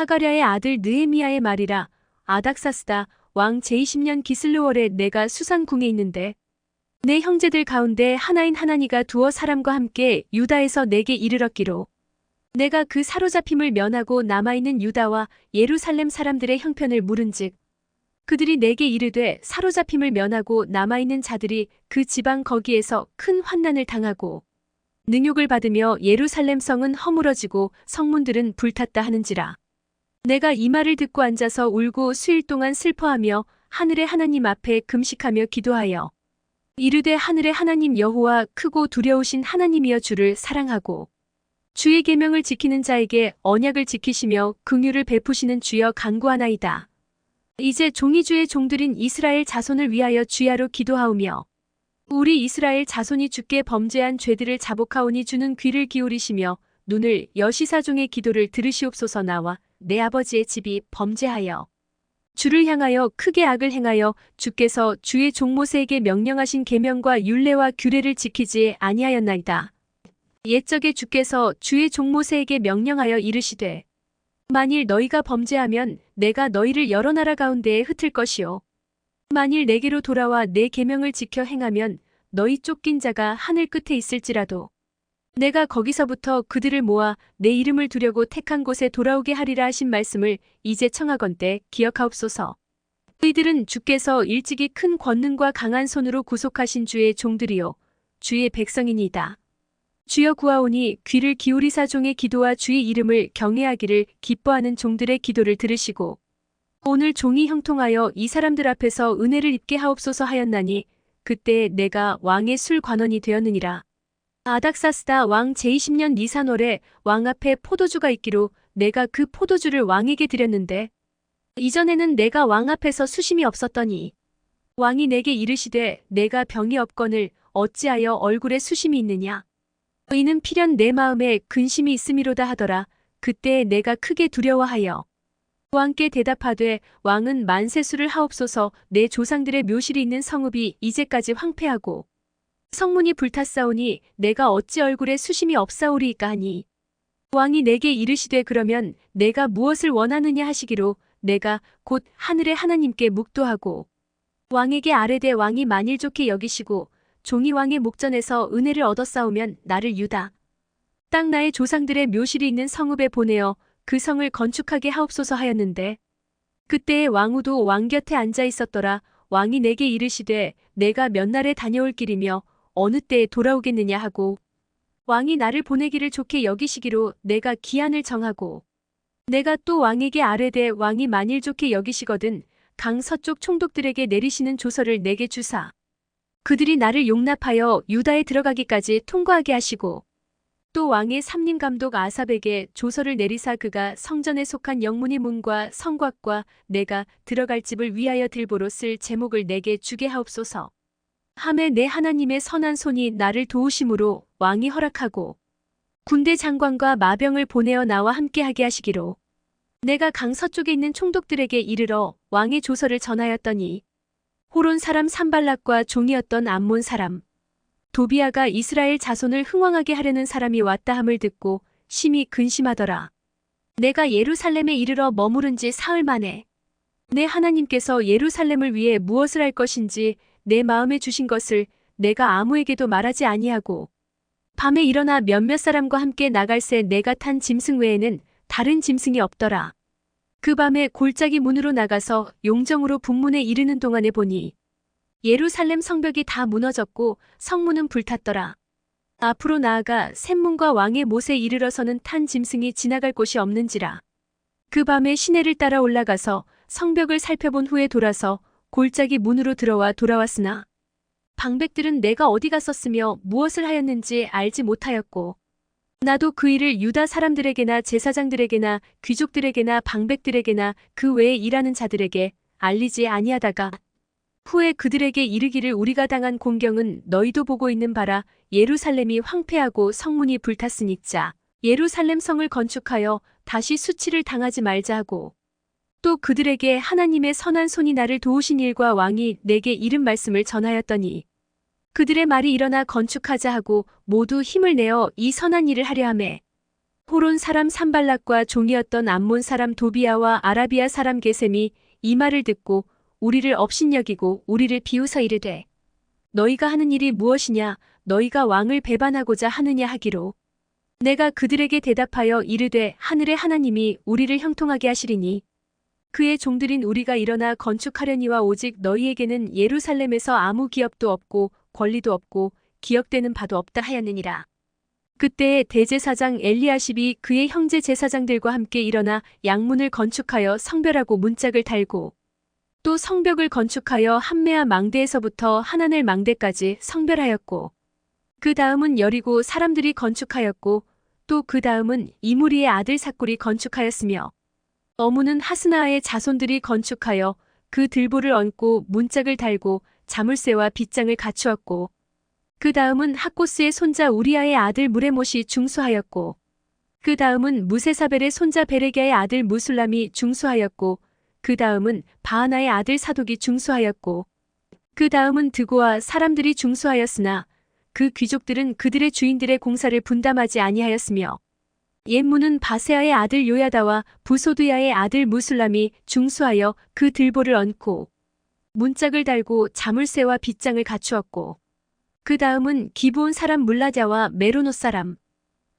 하가랴의 아들 느헤미야의 말이라. 아닥사스다 왕 제20년 기슬르월에 내가 수산궁에 있는데 내 형제들 가운데 하나인 하나니가 두어 사람과 함께 유다에서 내게 이르렀기로 내가 그 사로잡힘을 면하고 남아있는 유다와 예루살렘 사람들의 형편을 물은즉 그들이 내게 이르되 사로잡힘을 면하고 남아있는 자들이 그 지방 거기에서 큰 환난을 당하고 능욕을 받으며 예루살렘 성은 허물어지고 성문들은 불탔다 하는지라. 내가 이 말을 듣고 앉아서 울고 수일 동안 슬퍼하며 하늘의 하나님 앞에 금식하며 기도하여 이르되 하늘의 하나님 여호와 크고 두려우신 하나님이여 주를 사랑하고 주의 계명을 지키는 자에게 언약을 지키시며 긍휼을 베푸시는 주여 간구하나이다. 이제 종이 주의 종들인 이스라엘 자손을 위하여 주야로 기도하오며 우리 이스라엘 자손이 주께 범죄한 죄들을 자복하오니 주는 귀를 기울이시며 눈을 여시사종의 기도를 들으시옵소서. 나와 내 아버지의 집이 범죄하여 주를 향하여 크게 악을 행하여 주께서 주의 종 모세에게 명령하신 계명과 율례와 규례를 지키지 아니하였나이다. 옛적에 주께서 주의 종 모세에게 명령하여 이르시되 만일 너희가 범죄하면 내가 너희를 여러 나라 가운데에 흩을 것이요 만일 내게로 돌아와 내 계명을 지켜 행하면 너희 쫓긴 자가 하늘 끝에 있을지라도 내가 거기서부터 그들을 모아 내 이름을 두려고 택한 곳에 돌아오게 하리라 하신 말씀을 이제 청하건대 기억하옵소서. 너희들은 주께서 일찍이 큰 권능과 강한 손으로 구속하신 주의 종들이요 주의 백성이니이다. 주여 구하오니 귀를 기울이사 종의 기도와 주의 이름을 경외하기를 기뻐하는 종들의 기도를 들으시고 오늘 종이 형통하여 이 사람들 앞에서 은혜를 입게 하옵소서 하였나니 그때 내가 왕의 술 관원이 되었느니라. 아닥사스다 왕 제20년 니산월에 왕 앞에 포도주가 있기로 내가 그 포도주를 왕에게 드렸는데 이전에는 내가 왕 앞에서 수심이 없었더니 왕이 내게 이르시되 내가 병이 없거늘 어찌하여 얼굴에 수심이 있느냐. 이는 필연 내 마음에 근심이 있음이로다 하더라. 그때 내가 크게 두려워하여 왕께 대답하되 왕은 만세수를 하옵소서. 내 조상들의 묘실이 있는 성읍이 이제까지 황폐하고 성문이 불탔사오니 내가 어찌 얼굴에 수심이 없사오리이까 하니 왕이 내게 이르시되 그러면 내가 무엇을 원하느냐 하시기로 내가 곧 하늘의 하나님께 묵도하고 왕에게 아뢰되 왕이 만일 좋게 여기시고 종이 왕의 목전에서 은혜를 얻었사오면 나를 유다 땅 나의 조상들의 묘실이 있는 성읍에 보내어 그 성을 건축하게 하옵소서 하였는데 그때에 왕후도 왕 곁에 앉아 있었더라. 왕이 내게 이르시되 내가 몇 날에 다녀올 길이며 어느 때에 돌아오겠느냐 하고 왕이 나를 보내기를 좋게 여기시기로 내가 기한을 정하고 내가 또 왕에게 아뢰되 왕이 만일 좋게 여기시거든 강 서쪽 총독들에게 내리시는 조서를 내게 주사 그들이 나를 용납하여 유다에 들어가기까지 통과하게 하시고 또 왕의 삼림감독 아삽에게 조서를 내리사 그가 성전에 속한 영문의 문과 성곽과 내가 들어갈 집을 위하여 들보로 쓸 제목을 내게 주게 하옵소서. 함에 내 하나님의 선한 손이 나를 도우심으로 왕이 허락하고 군대 장관과 마병을 보내어 나와 함께하게 하시기로 내가 강 서쪽에 있는 총독들에게 이르러 왕의 조서를 전하였더니 호론 사람 산발락과 종이었던 암몬 사람 도비아가 이스라엘 자손을 흥왕하게 하려는 사람이 왔다 함을 듣고 심히 근심하더라. 내가 예루살렘에 이르러 머무른 지 사흘 만에 내 하나님께서 예루살렘을 위해 무엇을 할 것인지 내 마음에 주신 것을 내가 아무에게도 말하지 아니하고 밤에 일어나 몇몇 사람과 함께 나갈새 내가 탄 짐승 외에는 다른 짐승이 없더라. 그 밤에 골짜기 문으로 나가서 용정으로 북문에 이르는 동안에 보니 예루살렘 성벽이 다 무너졌고 성문은 불탔더라. 앞으로 나아가 샘문과 왕의 못에 이르러서는 탄 짐승이 지나갈 곳이 없는지라. 그 밤에 시내를 따라 올라가서 성벽을 살펴본 후에 돌아서 골짜기 문으로 들어와 돌아왔으나 방백들은 내가 어디 갔었으며 무엇을 하였는지 알지 못하였고 나도 그 일을 유다 사람들에게나 제사장들에게나 귀족들에게나 방백들에게나 그 외에 일하는 자들에게 알리지 아니하다가 후에 그들에게 이르기를 우리가 당한 공경은 너희도 보고 있는 바라. 예루살렘이 황폐하고 성문이 불탔으니자 예루살렘 성을 건축하여 다시 수치를 당하지 말자 하고 또 그들에게 하나님의 선한 손이 나를 도우신 일과 왕이 내게 이른 말씀을 전하였더니 그들의 말이 일어나 건축하자 하고 모두 힘을 내어 이 선한 일을 하려 하매 호론 사람 산발락과 종이었던 암몬 사람 도비아와 아라비아 사람 게셈이 이 말을 듣고 우리를 업신여기고 우리를 비웃어 이르되 너희가 하는 일이 무엇이냐 너희가 왕을 배반하고자 하느냐 하기로 내가 그들에게 대답하여 이르되 하늘의 하나님이 우리를 형통하게 하시리니 그의 종들인 우리가 일어나 건축하려니와 오직 너희에게는 예루살렘에서 아무 기업도 없고 권리도 없고 기억되는 바도 없다 하였느니라. 그때에 대제사장 엘리야십이 그의 형제 제사장들과 함께 일어나 양문을 건축하여 성별하고 문짝을 달고 또 성벽을 건축하여 함메아 망대에서부터 하나넬 망대까지 성별하였고 그 다음은 여리고 사람들이 건축하였고 또 그 다음은 이무리의 아들 삭굴이 건축하였으며 어무는 하스나의 자손들이 건축하여 그 들보를 얹고 문짝을 달고 자물쇠와 빗장을 갖추었고 그 다음은 학고스의 손자 우리아의 아들 무레못이 중수하였고 그 다음은 무세사벨의 손자 베레기아의 아들 무술람이 중수하였고 그 다음은 바하나의 아들 사독이 중수하였고 그 다음은 드고와 사람들이 중수하였으나 그 귀족들은 그들의 주인들의 공사를 분담하지 아니하였으며 옛문은 바세아의 아들 요야다와 부소드야의 아들 무술람이 중수하여 그 들보를 얹고 문짝을 달고 자물쇠와 빗장을 갖추었고 그 다음은 기브온 사람 물라자와 메로노 사람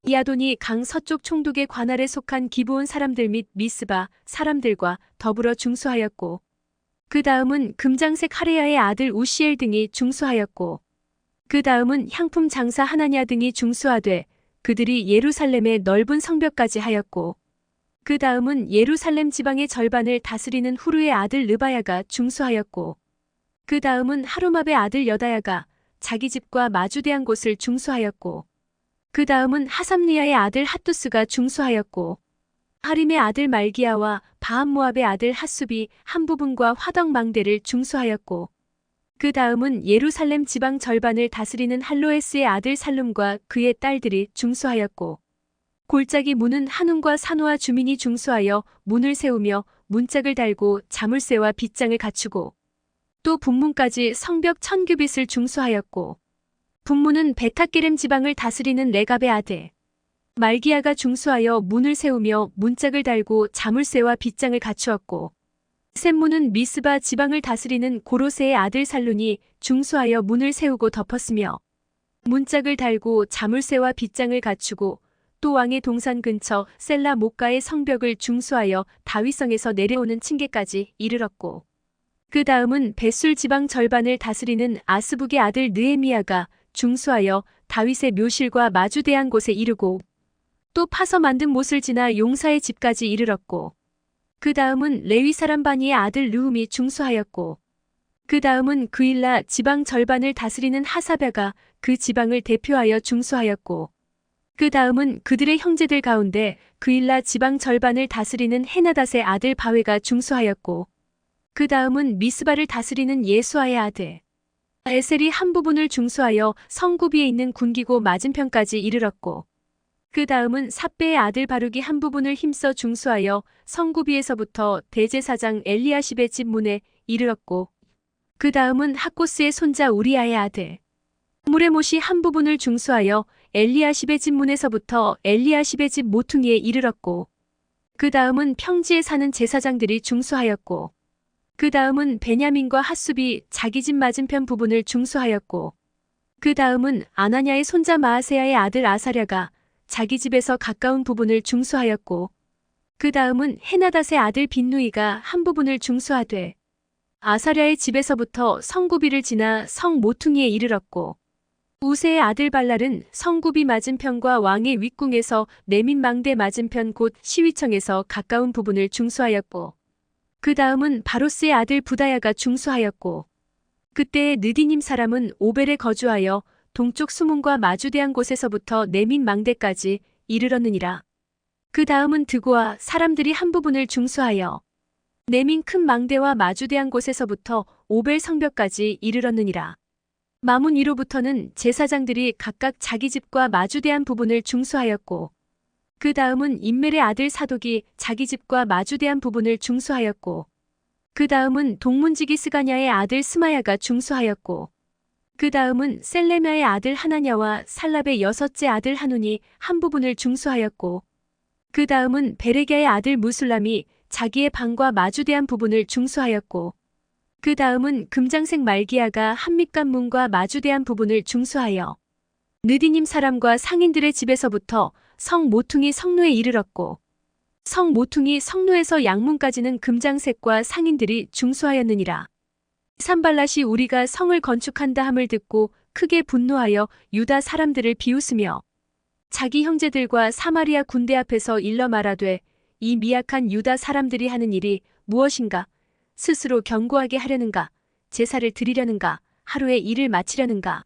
이아돈이 강 서쪽 총독의 관할에 속한 기브온 사람들 및 미스바 사람들과 더불어 중수하였고 그 다음은 금장색 하레야의 아들 우시엘 등이 중수하였고 그 다음은 향품 장사 하나냐 등이 중수하되 그들이 예루살렘의 넓은 성벽까지 하였고 그 다음은 예루살렘 지방의 절반을 다스리는 후르의 아들 르바야가 중수하였고 그 다음은 하루맙의 아들 여다야가 자기 집과 마주대한 곳을 중수하였고 그 다음은 하삼리아의 아들 핫두스가 중수하였고 하림의 아들 말기야와 바함모압의 아들 핫숲이 한 부분과 화덕망대를 중수하였고 그 다음은 예루살렘 지방 절반을 다스리는 할로에스의 아들 살룸과 그의 딸들이 중수하였고 골짜기 문은 한움과 산호와 주민이 중수하여 문을 세우며 문짝을 달고 자물쇠와 빗장을 갖추고 또 북문까지 성벽 1000규빗을 중수하였고 북문은 베타게렘 지방을 다스리는 레갑의 아들 말기야가 중수하여 문을 세우며 문짝을 달고 자물쇠와 빗장을 갖추었고 샘문은 미스바 지방을 다스리는 고로세의 아들 살룬이 중수하여 문을 세우고 덮었으며 문짝을 달고 자물쇠와 빗장을 갖추고 또 왕의 동산 근처 셀라 목가의 성벽을 중수하여 다윗성에서 내려오는 층계까지 이르렀고 그 다음은 벳술 지방 절반을 다스리는 아스북의 아들 느헤미야가 중수하여 다윗의 묘실과 마주대한 곳에 이르고 또 파서 만든 못을 지나 용사의 집까지 이르렀고 그 다음은 레위 사람 바니의 아들 르훔이 중수하였고 그 다음은 그일라 지방 절반을 다스리는 하사베가 그 지방을 대표하여 중수하였고 그 다음은 그들의 형제들 가운데 그일라 지방 절반을 다스리는 헤나닷의 아들 바웨가 중수하였고 그 다음은 미스바를 다스리는 예수아의 아들 에셀이 한 부분을 중수하여 성구비에 있는 군기고 맞은편까지 이르렀고 그 다음은 삿배의 아들 바룩이 한 부분을 힘써 중수하여 성구비에서부터 대제사장 엘리야십의 집 문에 이르렀고 그 다음은 학고스의 손자 우리아의 아들 무레못이 한 부분을 중수하여 엘리야십의 집 문에서부터 엘리야십의 집 모퉁이에 이르렀고 그 다음은 평지에 사는 제사장들이 중수하였고 그 다음은 베냐민과 핫숲이 자기 집 맞은편 부분을 중수하였고 그 다음은 아나냐의 손자 마아세야의 아들 아사랴가 자기 집에서 가까운 부분을 중수하였고 그 다음은 헤나닷의 아들 빈누이가 한 부분을 중수하되 아사랴의 집에서부터 성구비를 지나 성 모퉁이에 이르렀고 우세의 아들 발랄은 성구비 맞은편과 왕의 윗궁에서 내민망대 맞은편 곧 시위청에서 가까운 부분을 중수하였고 그 다음은 바로스의 아들 부다야가 중수하였고 그때의 느디님 사람은 오벨에 거주하여 동쪽 수문과 마주대한 곳에서부터 내민망대까지 이르렀느니라. 그 다음은 드고와 사람들이 한 부분을 중수하여 내민 큰 망대와 마주대한 곳에서부터 오벨 성벽까지 이르렀느니라. 마문 위로부터는 제사장들이 각각 자기 집과 마주대한 부분을 중수하였고 그 다음은 임멜의 아들 사독이 자기 집과 마주대한 부분을 중수하였고 그 다음은 동문지기 스가냐의 아들 스마야가 중수하였고 그 다음은 셀레미아의 아들 하나냐와 살랍의 여섯째 아들 하눈이 한 부분을 중수하였고 그 다음은 베레기야의 아들 무술람이 자기의 방과 마주대한 부분을 중수하였고, 그 다음은 금장색 말기야가 한밑간 문과 마주대한 부분을 중수하여 느디님 사람과 상인들의 집에서부터 성 모퉁이 성루에 이르렀고, 성 모퉁이 성루에서 양문까지는 금장색과 상인들이 중수하였느니라. 산발랏이 우리가 성을 건축한다 함을 듣고 크게 분노하여 유다 사람들을 비웃으며 자기 형제들과 사마리아 군대 앞에서 일러 말하되, 이 미약한 유다 사람들이 하는 일이 무엇인가? 스스로 견고하게 하려는가? 제사를 드리려는가? 하루에 일을 마치려는가?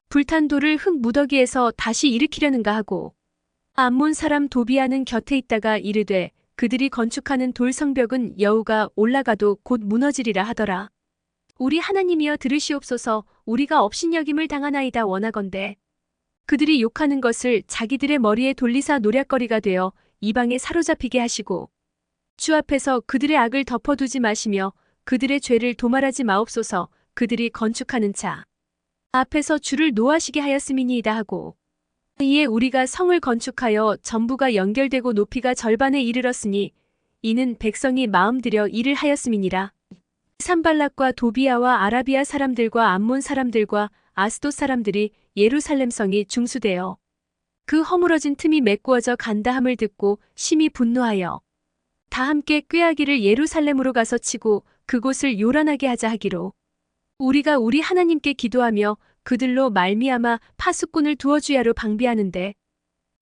불탄 돌을 흙 무더기에서 다시 일으키려는가 하고, 암몬 사람 도비아는 곁에 있다가 이르되, 그들이 건축하는 돌 성벽은 여우가 올라가도 곧 무너지리라 하더라. 우리 하나님이여 들으시옵소서. 우리가 업신여김을 당하나이다 원하건대. 그들이 욕하는 것을 자기들의 머리에 돌리사 노략거리가 되어 이방에 사로잡히게 하시고, 주 앞에서 그들의 악을 덮어두지 마시며 그들의 죄를 도말하지 마옵소서. 그들이 건축하는 자 앞에서 주를 노하시게 하였음이니이다 하고, 이에 우리가 성을 건축하여 전부가 연결되고 높이가 절반에 이르렀으니 이는 백성이 마음들여 일을 하였음이니라. 산발락과 도비아와 아라비아 사람들과 암몬 사람들과 아스돗 사람들이 예루살렘 성이 중수되어 그 허물어진 틈이 메꾸어져 간다 함을 듣고 심히 분노하여 다 함께 꾀하기를 예루살렘으로 가서 치고 그곳을 요란하게 하자 하기로, 우리가 우리 하나님께 기도하며 그들로 말미암아 파수꾼을 두어주야로 방비하는데,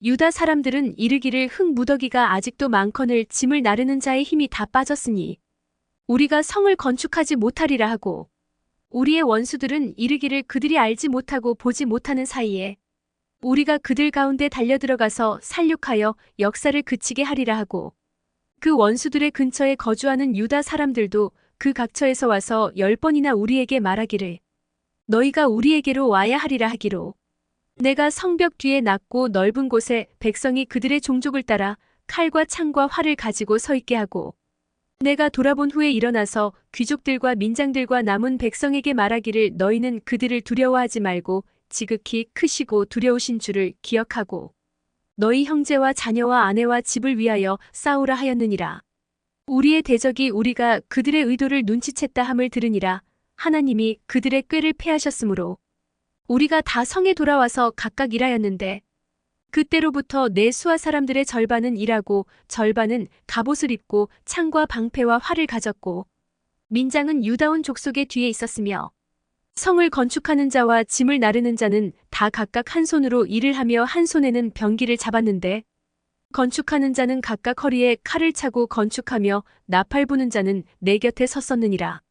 유다 사람들은 이르기를 흙 무더기가 아직도 많거늘 짐을 나르는 자의 힘이 다 빠졌으니 우리가 성을 건축하지 못하리라 하고, 우리의 원수들은 이르기를 그들이 알지 못하고 보지 못하는 사이에 우리가 그들 가운데 달려들어가서 살육하여 역사를 그치게 하리라 하고, 그 원수들의 근처에 거주하는 유다 사람들도 그 각처에서 와서 10번이나 우리에게 말하기를 너희가 우리에게로 와야 하리라 하기로, 내가 성벽 뒤에 낮고 넓은 곳에 백성이 그들의 종족을 따라 칼과 창과 활을 가지고 서 있게 하고, 내가 돌아본 후에 일어나서 귀족들과 민장들과 남은 백성에게 말하기를 너희는 그들을 두려워하지 말고 지극히 크시고 두려우신 줄을 기억하고 너희 형제와 자녀와 아내와 집을 위하여 싸우라 하였느니라. 우리의 대적이 우리가 그들의 의도를 눈치챘다 함을 들으니라. 하나님이 그들의 꾀를 패하셨으므로 우리가 다 성에 돌아와서 각각 일하였는데, 그때로부터 내 수하 사람들의 절반은 일하고 절반은 갑옷을 입고 창과 방패와 활을 가졌고, 민장은 유다온 족속의 뒤에 있었으며, 성을 건축하는 자와 짐을 나르는 자는 다 각각 한 손으로 일을 하며 한 손에는 병기를 잡았는데, 건축하는 자는 각각 허리에 칼을 차고 건축하며 나팔 부는 자는 내 곁에 섰었느니라.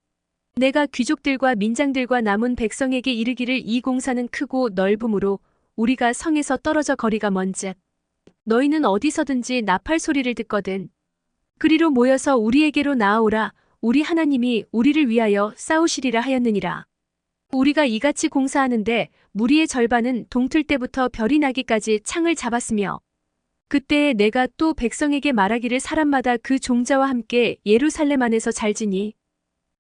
내가 귀족들과 민장들과 남은 백성에게 이르기를 이 공사는 크고 넓음으로 우리가 성에서 떨어져 거리가 먼즉 너희는 어디서든지 나팔 소리를 듣거든 그리로 모여서 우리에게로 나아오라. 우리 하나님이 우리를 위하여 싸우시리라 하였느니라. 우리가 이같이 공사하는데 무리의 절반은 동틀 때부터 별이 나기까지 창을 잡았으며, 그때에 내가 또 백성에게 말하기를 사람마다 그 종자와 함께 예루살렘 안에서 잘지니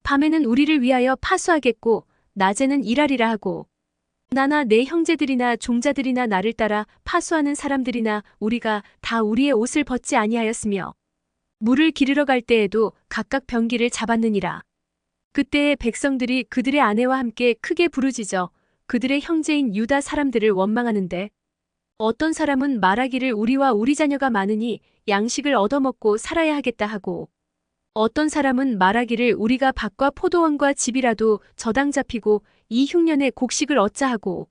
밤에는 우리를 위하여 파수하겠고 낮에는 일하리라 하고, 나나 내 형제들이나 종자들이나 나를 따라 파수하는 사람들이나 우리가 다 우리의 옷을 벗지 아니하였으며 물을 기르러 갈 때에도 각각 병기를 잡았느니라. 그때에 백성들이 그들의 아내와 함께 크게 부르짖어 그들의 형제인 유다 사람들을 원망하는데, 어떤 사람은 말하기를 우리와 우리 자녀가 많으니 양식을 얻어먹고 살아야 하겠다 하고, 어떤 사람은 말하기를 우리가 밭과 포도원과 집이라도 저당 잡히고 이 흉년에 곡식을 얻자 하고,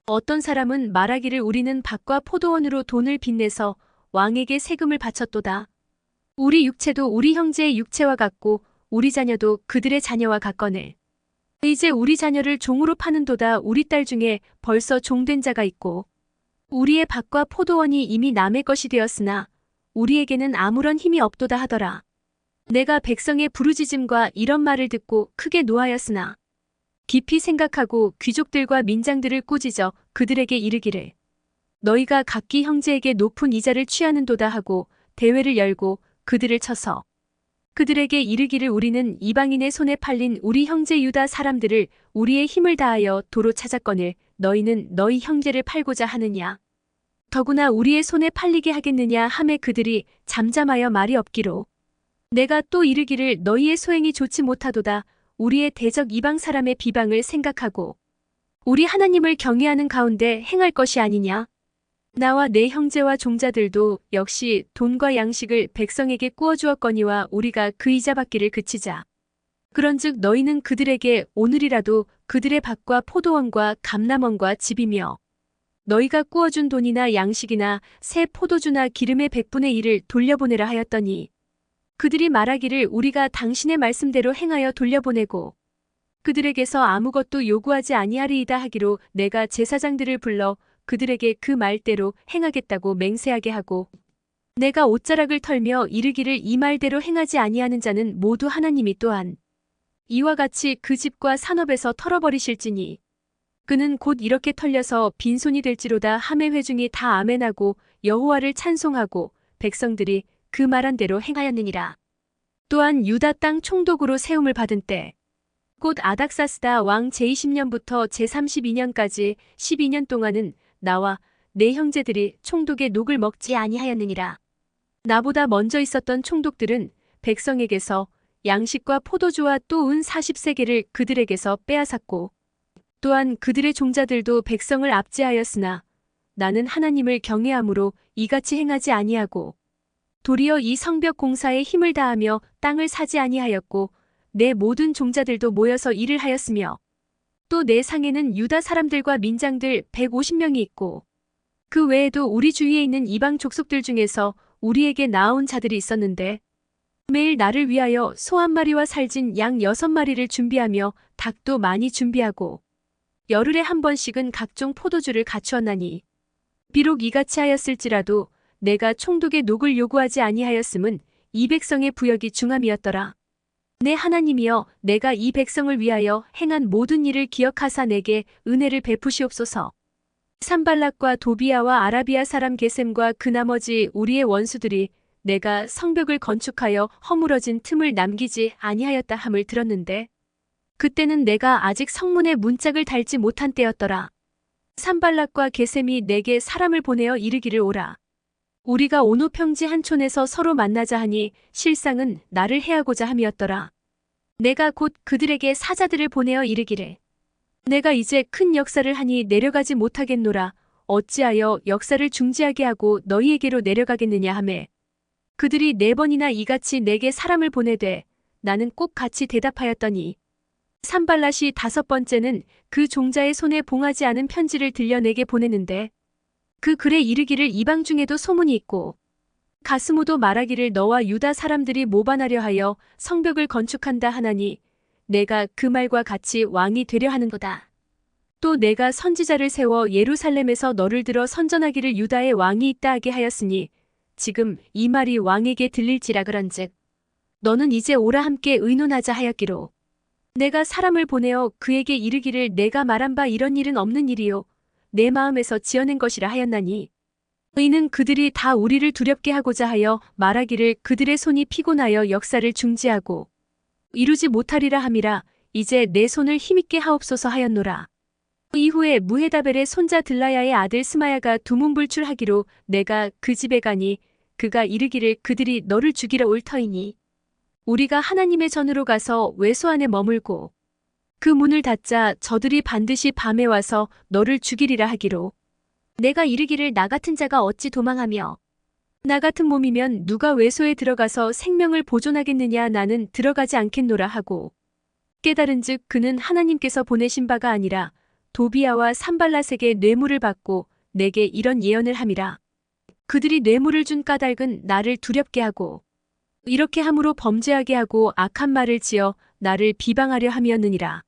어떤 사람은 말하기를 우리는 밭과 포도원으로 돈을 빚내서 왕에게 세금을 바쳤도다. 우리 육체도 우리 형제의 육체와 같고 우리 자녀도 그들의 자녀와 같거늘 이제 우리 자녀를 종으로 파는도다. 우리 딸 중에 벌써 종된 자가 있고 우리의 밭과 포도원이 이미 남의 것이 되었으나 우리에게는 아무런 힘이 없도다 하더라. 내가 백성의 부르짖음과 이런 말을 듣고 크게 노하였으나 깊이 생각하고 귀족들과 민장들을 꾸짖어 그들에게 이르기를 너희가 각기 형제에게 높은 이자를 취하는도다 하고 대회를 열고 그들을 쳐서 그들에게 이르기를 우리는 이방인의 손에 팔린 우리 형제 유다 사람들을 우리의 힘을 다하여 도로 찾았거늘 너희는 너희 형제를 팔고자 하느냐. 더구나 우리의 손에 팔리게 하겠느냐 하매 그들이 잠잠하여 말이 없기로. 내가 또 이르기를 너희의 소행이 좋지 못하도다. 우리의 대적 이방 사람의 비방을 생각하고 우리 하나님을 경외하는 가운데 행할 것이 아니냐. 나와 내 형제와 종자들도 역시 돈과 양식을 백성에게 꾸어주었거니와 우리가 그 이자 받기를 그치자. 그런즉 너희는 그들에게 오늘이라도 그들의 밭과 포도원과 감람원과 집이며 너희가 꾸어준 돈이나 양식이나 새 포도주나 기름의 100분의 1을 돌려보내라 하였더니 그들이 말하기를 우리가 당신의 말씀대로 행하여 돌려보내고 그들에게서 아무것도 요구하지 아니하리이다 하기로 내가 제사장들을 불러 그들에게 그 말대로 행하겠다고 맹세하게 하고 내가 옷자락을 털며 이르기를 이 말대로 행하지 아니하는 자는 모두 하나님이 또한 이와 같이 그 집과 산업에서 털어버리실지니 그는 곧 이렇게 털려서 빈손이 될지로다 하매 회중이 다 아멘하고 여호와를 찬송하고 백성들이 그 말한 대로 행하였느니라. 또한 유다 땅 총독으로 세움을 받은 때 곧 아닥사스다 왕 제20년부터 제32년까지 12년 동안은 나와 내 형제들이 총독의 녹을 먹지 아니하였느니라. 나보다 먼저 있었던 총독들은 백성에게서 양식과 포도주와 또 은 40세겔을 그들에게서 빼앗았고 또한 그들의 종자들도 백성을 압제하였으나 나는 하나님을 경외함으로 이같이 행하지 아니하고 도리어 이 성벽 공사에 힘을 다하며 땅을 사지 아니하였고 내 모든 종자들도 모여서 일을 하였으며 또 내 상에는 유다 사람들과 민장들 150명이 있고 그 외에도 우리 주위에 있는 이방 족속들 중에서 우리에게 나아온 자들이 있었는데 매일 나를 위하여 소 1마리와 살진 양 6마리를 준비하며 닭도 많이 준비하고 열흘에 한 번씩은 각종 포도주를 갖추었나니 비록 이같이 하였을지라도 내가 총독의 녹을 요구하지 아니하였음은 이 백성의 부역이 중함이었더라. 내 하나님이여 내가 이 백성을 위하여 행한 모든 일을 기억하사 내게 은혜를 베푸시옵소서. 산발락과 도비아와 아라비아 사람 게셈과 그 나머지 우리의 원수들이 내가 성벽을 건축하여 허물어진 틈을 남기지 아니하였다 함을 들었는데 그때는 내가 아직 성문에 문짝을 달지 못한 때였더라. 산발락과 게셈이 내게 사람을 보내어 이르기를 오라. 우리가 오노 평지 한 촌에서 서로 만나자 하니 실상은 나를 해하고자 함이었더라. 내가 곧 그들에게 사자들을 보내어 이르기를 내가 이제 큰 역사를 하니 내려가지 못하겠노라. 어찌하여 역사를 중지하게 하고 너희에게로 내려가겠느냐 하매 그들이 4번이나 이같이 내게 사람을 보내되 나는 꼭 같이 대답하였더니 산발랏이 5번째는 그 종자의 손에 봉하지 않은 편지를 들려 내게 보내는데 그 글에 이르기를 이방 중에도 소문이 있고 가스무도 말하기를 너와 유다 사람들이 모반하려 하여 성벽을 건축한다 하나니 내가 그 말과 같이 왕이 되려 하는도다. 또 내가 선지자를 세워 예루살렘에서 너를 들어 선전하기를 유다의 왕이 있다 하게 하였으니 지금 이 말이 왕에게 들릴지라 그런즉 너는 이제 오라 함께 의논하자 하였기로 내가 사람을 보내어 그에게 이르기를 내가 말한 바 이런 일은 없는 일이요 내 마음에서 지어낸 것이라 하였나니 이는 그들이 다 우리를 두렵게 하고자 하여 말하기를 그들의 손이 피곤하여 역사를 중지하고 이루지 못하리라 함이라. 이제 내 손을 힘있게 하옵소서 하였노라. 이후에 무헤다벨의 손자 들라야의 아들 스마야가 두문불출하기로 내가 그 집에 가니 그가 이르기를 그들이 너를 죽이러 올 터이니 우리가 하나님의 전으로 가서 외소 안에 머물고 그 문을 닫자 저들이 반드시 밤에 와서 너를 죽이리라 하기로 내가 이르기를 나 같은 자가 어찌 도망하며 나 같은 몸이면 누가 외소에 들어가서 생명을 보존하겠느냐 나는 들어가지 않겠노라 하고 깨달은즉 그는 하나님께서 보내신 바가 아니라 도비아와 산발랏에게 뇌물을 받고 내게 이런 예언을 함이라. 그들이 뇌물을 준 까닭은 나를 두렵게 하고 이렇게 함으로 범죄하게 하고 악한 말을 지어 나를 비방하려 함이었느니라.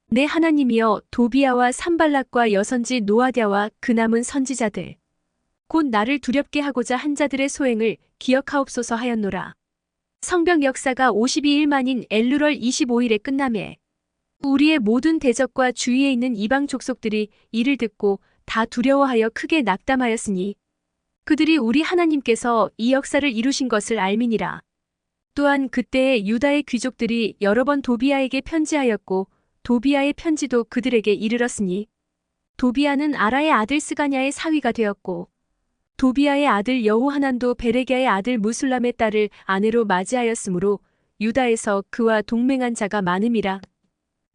내 하나님이여 도비아와 산발락과 여선지 노아랴와 그 남은 선지자들 곧 나를 두렵게 하고자 한 자들의 소행을 기억하옵소서 하였노라. 성벽 역사가 52일 만인 엘루럴 25일에 끝나매 우리의 모든 대적과 주위에 있는 이방 족속들이 이를 듣고 다 두려워하여 크게 낙담하였으니 그들이 우리 하나님께서 이 역사를 이루신 것을 알미니라. 또한 그때에 유다의 귀족들이 여러 번 도비아에게 편지하였고 도비아의 편지도 그들에게 이르렀으니 도비아는 아라의 아들 스가냐의 사위가 되었고 도비아의 아들 여호하난도 베레기야의 아들 무술람의 딸을 아내로 맞이하였으므로 유다에서 그와 동맹한 자가 많음이라.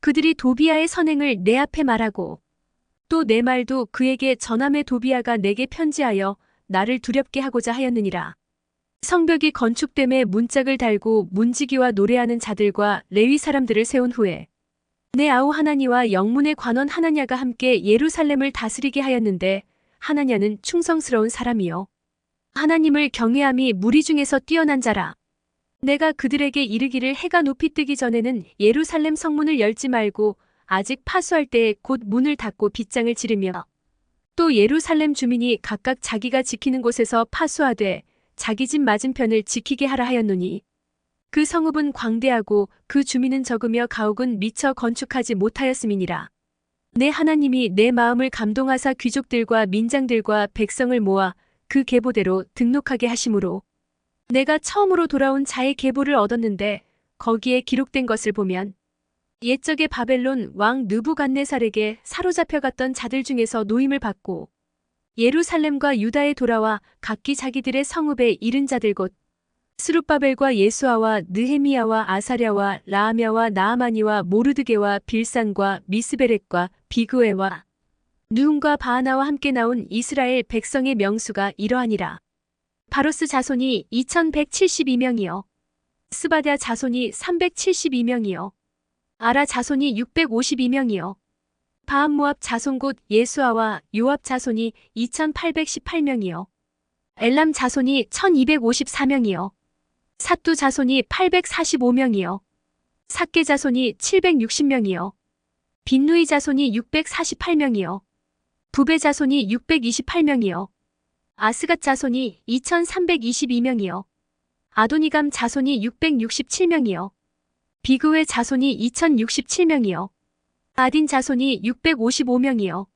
그들이 도비아의 선행을 내 앞에 말하고 또 내 말도 그에게 전함에 도비아가 내게 편지하여 나를 두렵게 하고자 하였느니라. 성벽이 건축됨에 문짝을 달고 문지기와 노래하는 자들과 레위 사람들을 세운 후에 내 아우 하나니와 영문의 관원 하나냐가 함께 예루살렘을 다스리게 하였는데 하나냐는 충성스러운 사람이요 하나님을 경외함이 무리 중에서 뛰어난 자라. 내가 그들에게 이르기를 해가 높이 뜨기 전에는 예루살렘 성문을 열지 말고 아직 파수할 때에 곧 문을 닫고 빗장을 지르며 또 예루살렘 주민이 각각 자기가 지키는 곳에서 파수하되 자기 집 맞은편을 지키게 하라 하였노니 그 성읍은 광대하고 그 주민은 적으며 가옥은 미처 건축하지 못하였음이니라. 내 하나님이 내 마음을 감동하사 귀족들과 민장들과 백성을 모아 그 계보대로 등록하게 하심으로 내가 처음으로 돌아온 자의 계보를 얻었는데 거기에 기록된 것을 보면 옛적에 바벨론 왕 느부갓네살에게 사로잡혀갔던 자들 중에서 노임을 받고 예루살렘과 유다에 돌아와 각기 자기들의 성읍에 이른 자들 곧 스룹바벨과 예수아와 느헤미야와 아사랴와 라하мя와 나아마니와 모르드게와 빌산과 미스베렛과 비그웨와 느움과 바하나와 함께 나온 이스라엘 백성의 명수가 이러하니라. 바로스 자손이 2172명이요 스바랴 자손이 372명이요 아라 자손이 652명이요 바암모압 자손 곧 예수아와 요압 자손이 2818명이요 엘람 자손이 1254명이요 삿두 자손이 845명이요 삭게 자손이 760명이요 빈누이 자손이 648명이요 부베 자손이 628명이요 아스갓 자손이 2322명이요 아도니감 자손이 667명이요 비그웨 자손이 2067명이요 아딘 자손이 655명이요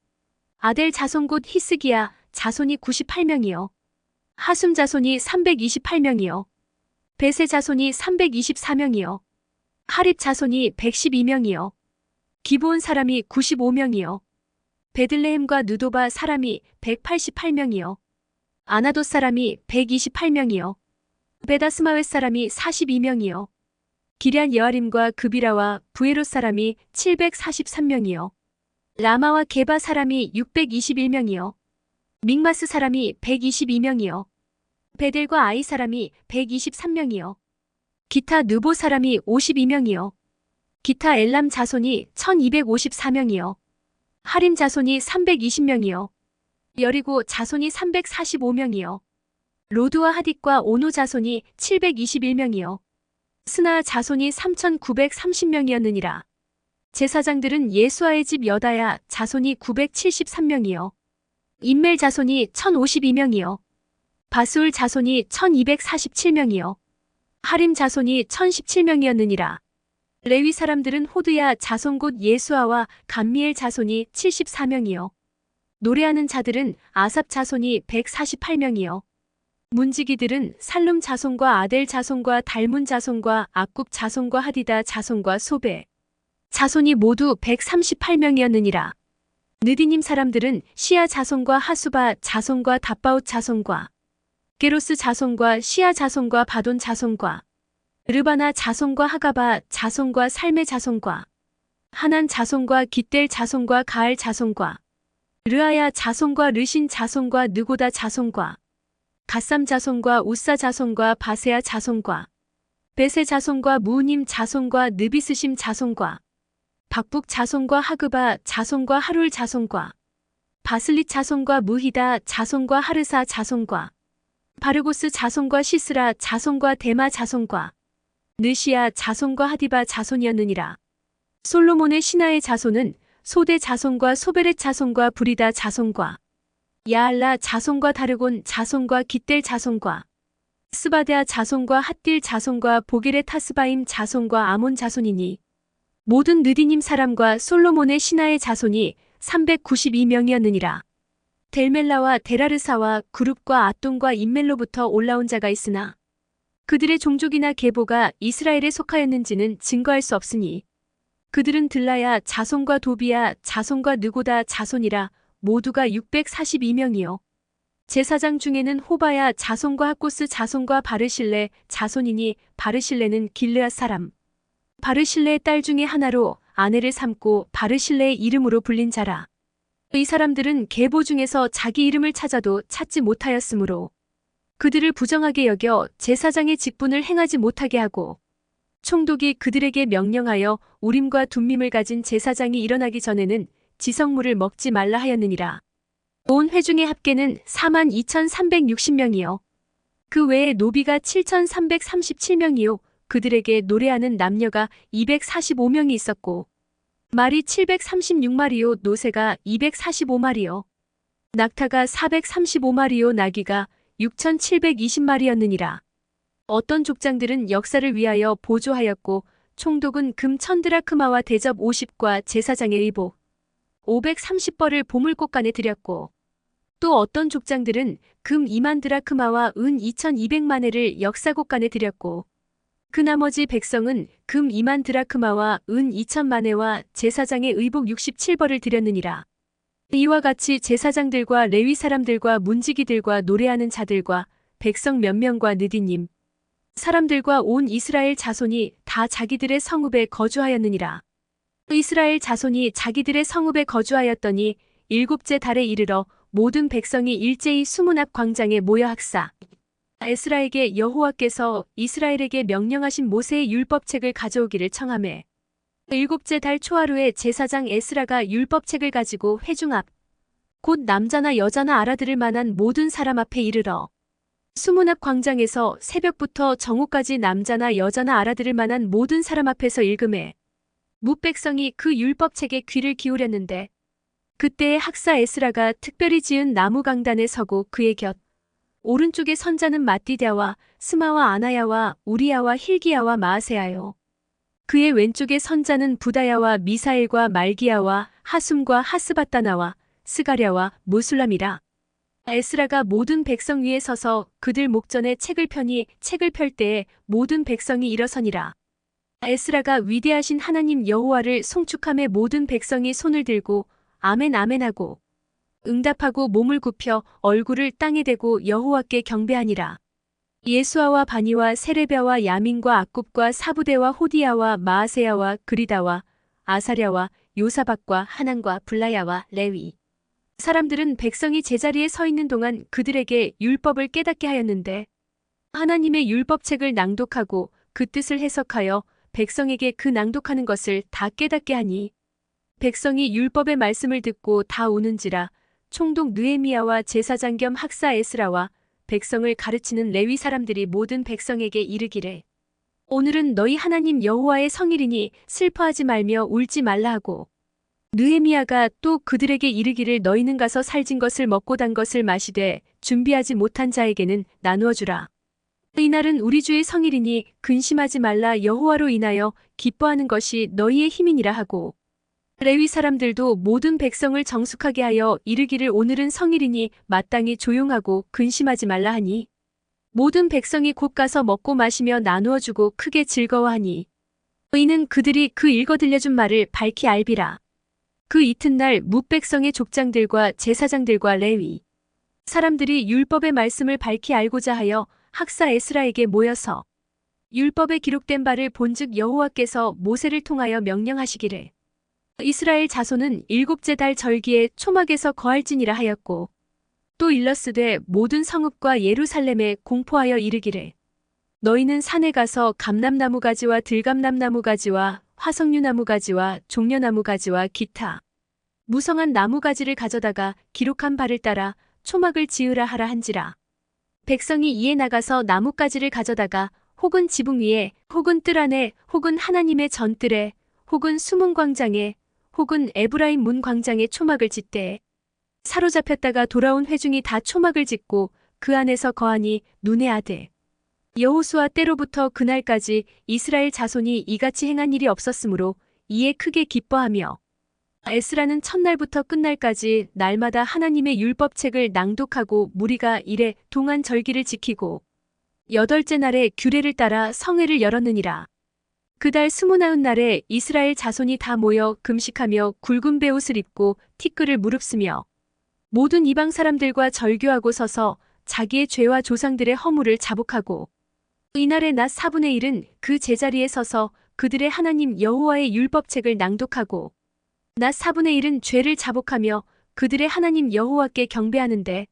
아델 자손 곧 히스기야 자손이 98명이요 하숨 자손이 328명이요 베세 자손이 324명이요 하립 자손이 112명이요 기브온 사람이 95명이요 베들레헴과 느도바 사람이 188명이요 아나돗 사람이 128명이요 베다스마웻 사람이 42명이요 기럇 여아림과 그비라와 부에롯 사람이 743명이요 라마와 게바 사람이 621명이요 믹마스 사람이 122명이요 베델과 아이 사람이 123명이요 기타 느보 사람이 52명이요 기타 엘람 자손이 1254명이요 하림 자손이 320명이요 여리고 자손이 345명이요 로드와 하딕과 오노 자손이 721명이요 스나 자손이 3930명이었느니라. 제사장들은 예수아의 집 여다야 자손이 973명이요 임멜 자손이 1052명이요 바스울 자손이 1247명이요 하림 자손이 1017명이었느니라. 레위 사람들은 호드야 자손 곧 예수아와 감미엘 자손이 74명이요 노래하는 자들은 아삽 자손이 148명이요 문지기들은 살룸 자손과 아델 자손과 달문 자손과 악굽 자손과 하디다 자손과 소베 자손이 모두 138명이었느니라. 느디님 사람들은 시아 자손과 하수바 자손과 답바웃 자손과 게로스 자손과 시아 자손과 바돈 자손과 르바나 자손과 하가바 자손과 살메 자손과 하난 자손과 깃델 자손과 가알 자손과 르아야 자손과 르신 자손과 느고다 자손과 갓삼 자손과 우사 자손과 바세아 자손과 베세 자손과 무우님 자손과 느비스심 자손과 박북 자손과 하그바 자손과 하룰 자손과 바슬릿 자손과 무히다 자손과 하르사 자손과 바르고스 자손과 시스라 자손과 데마 자손과 느시아 자손과 하디바 자손이었느니라. 솔로몬의 신하의 자손은 소대 자손과 소베렛 자손과 부리다 자손과 야알라 자손과 다르곤 자손과 깃델 자손과 스바데아 자손과 핫딜 자손과 보길의 타스바임 자손과 아몬 자손이니 모든 느디님 사람과 솔로몬의 신하의 자손이 392명이었느니라. 델멜라와 데라르사와 그룹과 아똥과 임멜로부터 올라온 자가 있으나 그들의 종족이나 계보가 이스라엘에 속하였는지는 증거할 수 없으니 그들은 들라야 자손과 도비야 자손과 느고다 자손이라 모두가 642명이요 제사장 중에는 호바야 자손과 학고스 자손과 바르실레 자손이니 바르실레는 길르앗 사람. 바르실레의 딸 중에 하나로 아내를 삼고 바르실레의 이름으로 불린 자라. 이 사람들은 계보 중에서 자기 이름을 찾아도 찾지 못하였으므로 그들을 부정하게 여겨 제사장의 직분을 행하지 못하게 하고 총독이 그들에게 명령하여 우림과 둠밈을 가진 제사장이 일어나기 전에는 지성물을 먹지 말라 하였느니라. 온 회중의 합계는 42,360명이요. 그 외에 노비가 7,337명이요. 그들에게 노래하는 남녀가 245명이 있었고 말이 736마리요. 노새가 245마리요. 낙타가 435마리요. 나귀가 6,720마리였느니라. 어떤 족장들은 역사를 위하여 보조하였고 총독은 금 1000드라크마와 대접 50과 제사장의 의복 530벌을 보물꽃간에 드렸고 또 어떤 족장들은 금 2만 드라크마와 은 2200만회를 역사꽃간에 드렸고 그 나머지 백성은 금 2만 드라크마와 은 2000만회와 제사장의 의복 67벌을 드렸느니라. 이와 같이 제사장들과 레위 사람들과 문지기들과 노래하는 자들과 백성 몇 명과 느디님 사람들과 온 이스라엘 자손이 다 자기들의 성읍에 거주하였느니라. 이스라엘 자손이 자기들의 성읍에 거주하였더니 일곱째 달에 이르러 모든 백성이 일제히 수문 앞 광장에 모여 학사 에스라에게 여호와께서 이스라엘에게 명령하신 모세의 율법책을 가져오기를 청하매 일곱째 달 초하루에 제사장 에스라가 율법책을 가지고 회중 앞 곧 남자나 여자나 알아들을 만한 모든 사람 앞에 이르러 수문 앞 광장에서 새벽부터 정오까지 남자나 여자나 알아들을 만한 모든 사람 앞에서 읽음에 뭇백성이 그 율법책에 귀를 기울였는데 그때에 학사 에스라가 특별히 지은 나무 강단에 서고 그의 곁 오른쪽에 선자는 마띠랴와 스마와 아나야와 우리야와 힐기야와 마아세야요. 그의 왼쪽에 선자는 부다야와 미사엘과 말기야와 하숨과 하스바따나와 스가랴와 무술람이라. 에스라가 모든 백성 위에 서서 그들 목전에 책을 펴니 책을 펼 때에 모든 백성이 일어서니라. 에스라가 위대하신 하나님 여호와를 송축함에 모든 백성이 손을 들고 아멘 아멘 하고 응답하고 몸을 굽혀 얼굴을 땅에 대고 여호와께 경배하니라. 예수아와 바니와 세레비아와 야민과 악굽과 사부대와 호디야와 마아세야와 그리다와 아사랴와 요사박과 하난과 블라야와 레위 사람들은 백성이 제자리에 서 있는 동안 그들에게 율법을 깨닫게 하였는데 하나님의 율법책을 낭독하고 그 뜻을 해석하여 백성에게 그 낭독하는 것을 다 깨닫게 하니 백성이 율법의 말씀을 듣고 다 우는지라. 총독 느헤미야와 제사장 겸 학사 에스라와 백성을 가르치는 레위 사람들이 모든 백성에게 이르기를 오늘은 너희 하나님 여호와의 성일이니 슬퍼하지 말며 울지 말라 하고 느헤미야가 또 그들에게 이르기를 너희는 가서 살진 것을 먹고 단 것을 마시되 준비하지 못한 자에게는 나누어 주라. 이날은 우리 주의 성일이니 근심하지 말라 여호와로 인하여 기뻐하는 것이 너희의 힘이니라 하고 레위 사람들도 모든 백성을 정숙하게 하여 이르기를 오늘은 성일이니 마땅히 조용하고 근심하지 말라 하니 모든 백성이 곧 가서 먹고 마시며 나누어 주고 크게 즐거워하니 이는 그들이 그 읽어 들려준 말을 밝히 알비라. 그 이튿날 뭇백성의 족장들과 제사장들과 레위 사람들이 율법의 말씀을 밝히 알고자 하여 학사 에스라에게 모여서 율법에 기록된 바를 본즉 여호와께서 모세를 통하여 명령하시기를 이스라엘 자손은 일곱째 달 절기에 초막에서 거할지니라 하였고 또 일러스되 모든 성읍과 예루살렘에 공포하여 이르기를 너희는 산에 가서 감람나무 가지와 들감람나무 가지와 화석류나무 가지와 종려나무 가지와 기타 무성한 나무 가지를 가져다가 기록한 바를 따라 초막을 지으라 하라 한지라. 백성이 이에 나가서 나뭇가지를 가져다가 혹은 지붕 위에 혹은 뜰 안에 혹은 하나님의 전뜰에 혹은 수문 광장에 혹은 에브라임 문 광장에 초막을 짓되 사로잡혔다가 돌아온 회중이 다 초막을 짓고 그 안에서 거하니 눈의 아들 여호수아 때로부터 그날까지 이스라엘 자손이 이같이 행한 일이 없었으므로 이에 크게 기뻐하며 에스라는 첫날부터 끝날까지 날마다 하나님의 율법책을 낭독하고 무리가 이래 동안 절기를 지키고 여덟째 날에 규례를 따라 성회를 열었느니라. 그달 29날에 이스라엘 자손이 다 모여 금식하며 굵은 베옷을 입고 티끌을 무릅쓰며 모든 이방 사람들과 절교하고 서서 자기의 죄와 조상들의 허물을 자복하고 이날의 낮 4분의 1은 그 제자리에 서서 그들의 하나님 여호와의 율법책을 낭독하고 낮 4분의 1은 죄를 자복하며 그들의 하나님 여호와께 경배하는데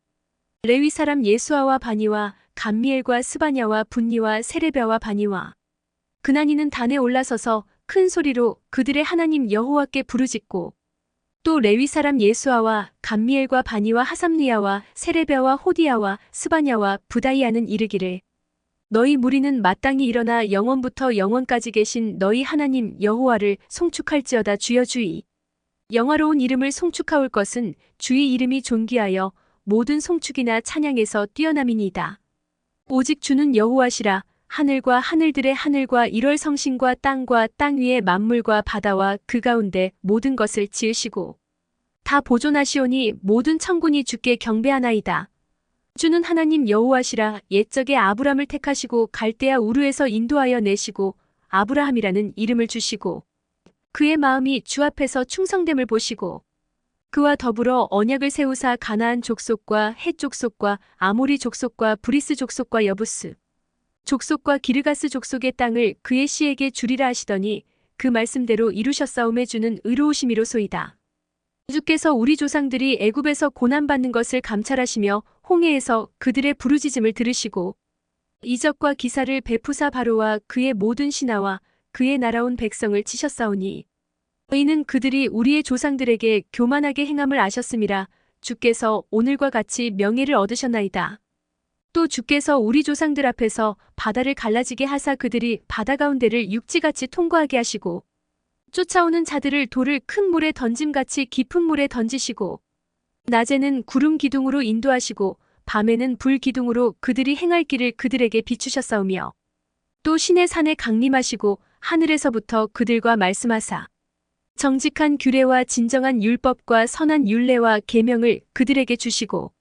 레위 사람 예수아와 바니와 감미엘과 스바냐와 분니와 세레비아와 바니와 그나니는 단에 올라서서 큰 소리로 그들의 하나님 여호와께 부르짖고 또 레위 사람 예수아와 감미엘과 바니와 하삼리아와 세레비아와 호디야와 스바냐와 부다이아는 이르기를 너희 무리는 마땅히 일어나 영원부터 영원까지 계신 너희 하나님 여호와를 송축할지어다. 주여 주의 영화로운 이름을 송축하올 것은 주의 이름이 존귀하여 모든 송축이나 찬양에서 뛰어남이니이다. 오직 주는 여호와시라. 하늘과 하늘들의 하늘과 일월 성신과 땅과 땅 위의 만물과 바다와 그 가운데 모든 것을 지으시고 다 보존하시오니 모든 천군이 주께 경배하나이다. 주는 하나님 여호와시라. 옛적에 아브람을 택하시고 갈대아 우르에서 인도하여 내시고 아브라함이라는 이름을 주시고 그의 마음이 주 앞에서 충성됨을 보시고 그와 더불어 언약을 세우사 가나안 족속과 헷 족속과 아모리 족속과 브리스 족속과 여부스 족속과 기르가스 족속의 땅을 그의 씨에게 주리라 하시더니 그 말씀대로 이루셨사오매 주는 의로우심이로소이다. 주께서 우리 조상들이 애굽에서 고난받는 것을 감찰하시며 홍해에서 그들의 부르짖음을 들으시고 이적과 기사를 베푸사 바로와 그의 모든 신하와 그의 날아온 백성을 치셨사오니 이는 그들이 우리의 조상들에게 교만하게 행함을 아셨음이라. 주께서 오늘과 같이 명예를 얻으셨나이다. 또 주께서 우리 조상들 앞에서 바다를 갈라지게 하사 그들이 바다 가운데를 육지같이 통과하게 하시고 쫓아오는 자들을 돌을 큰 물에 던짐같이 깊은 물에 던지시고 낮에는 구름 기둥으로 인도하시고 밤에는 불 기둥으로 그들이 행할 길을 그들에게 비추셨사오며 또 신의 산에 강림하시고 하늘에서부터 그들과 말씀하사 정직한 규례와 진정한 율법과 선한 율례와 계명을 그들에게 주시고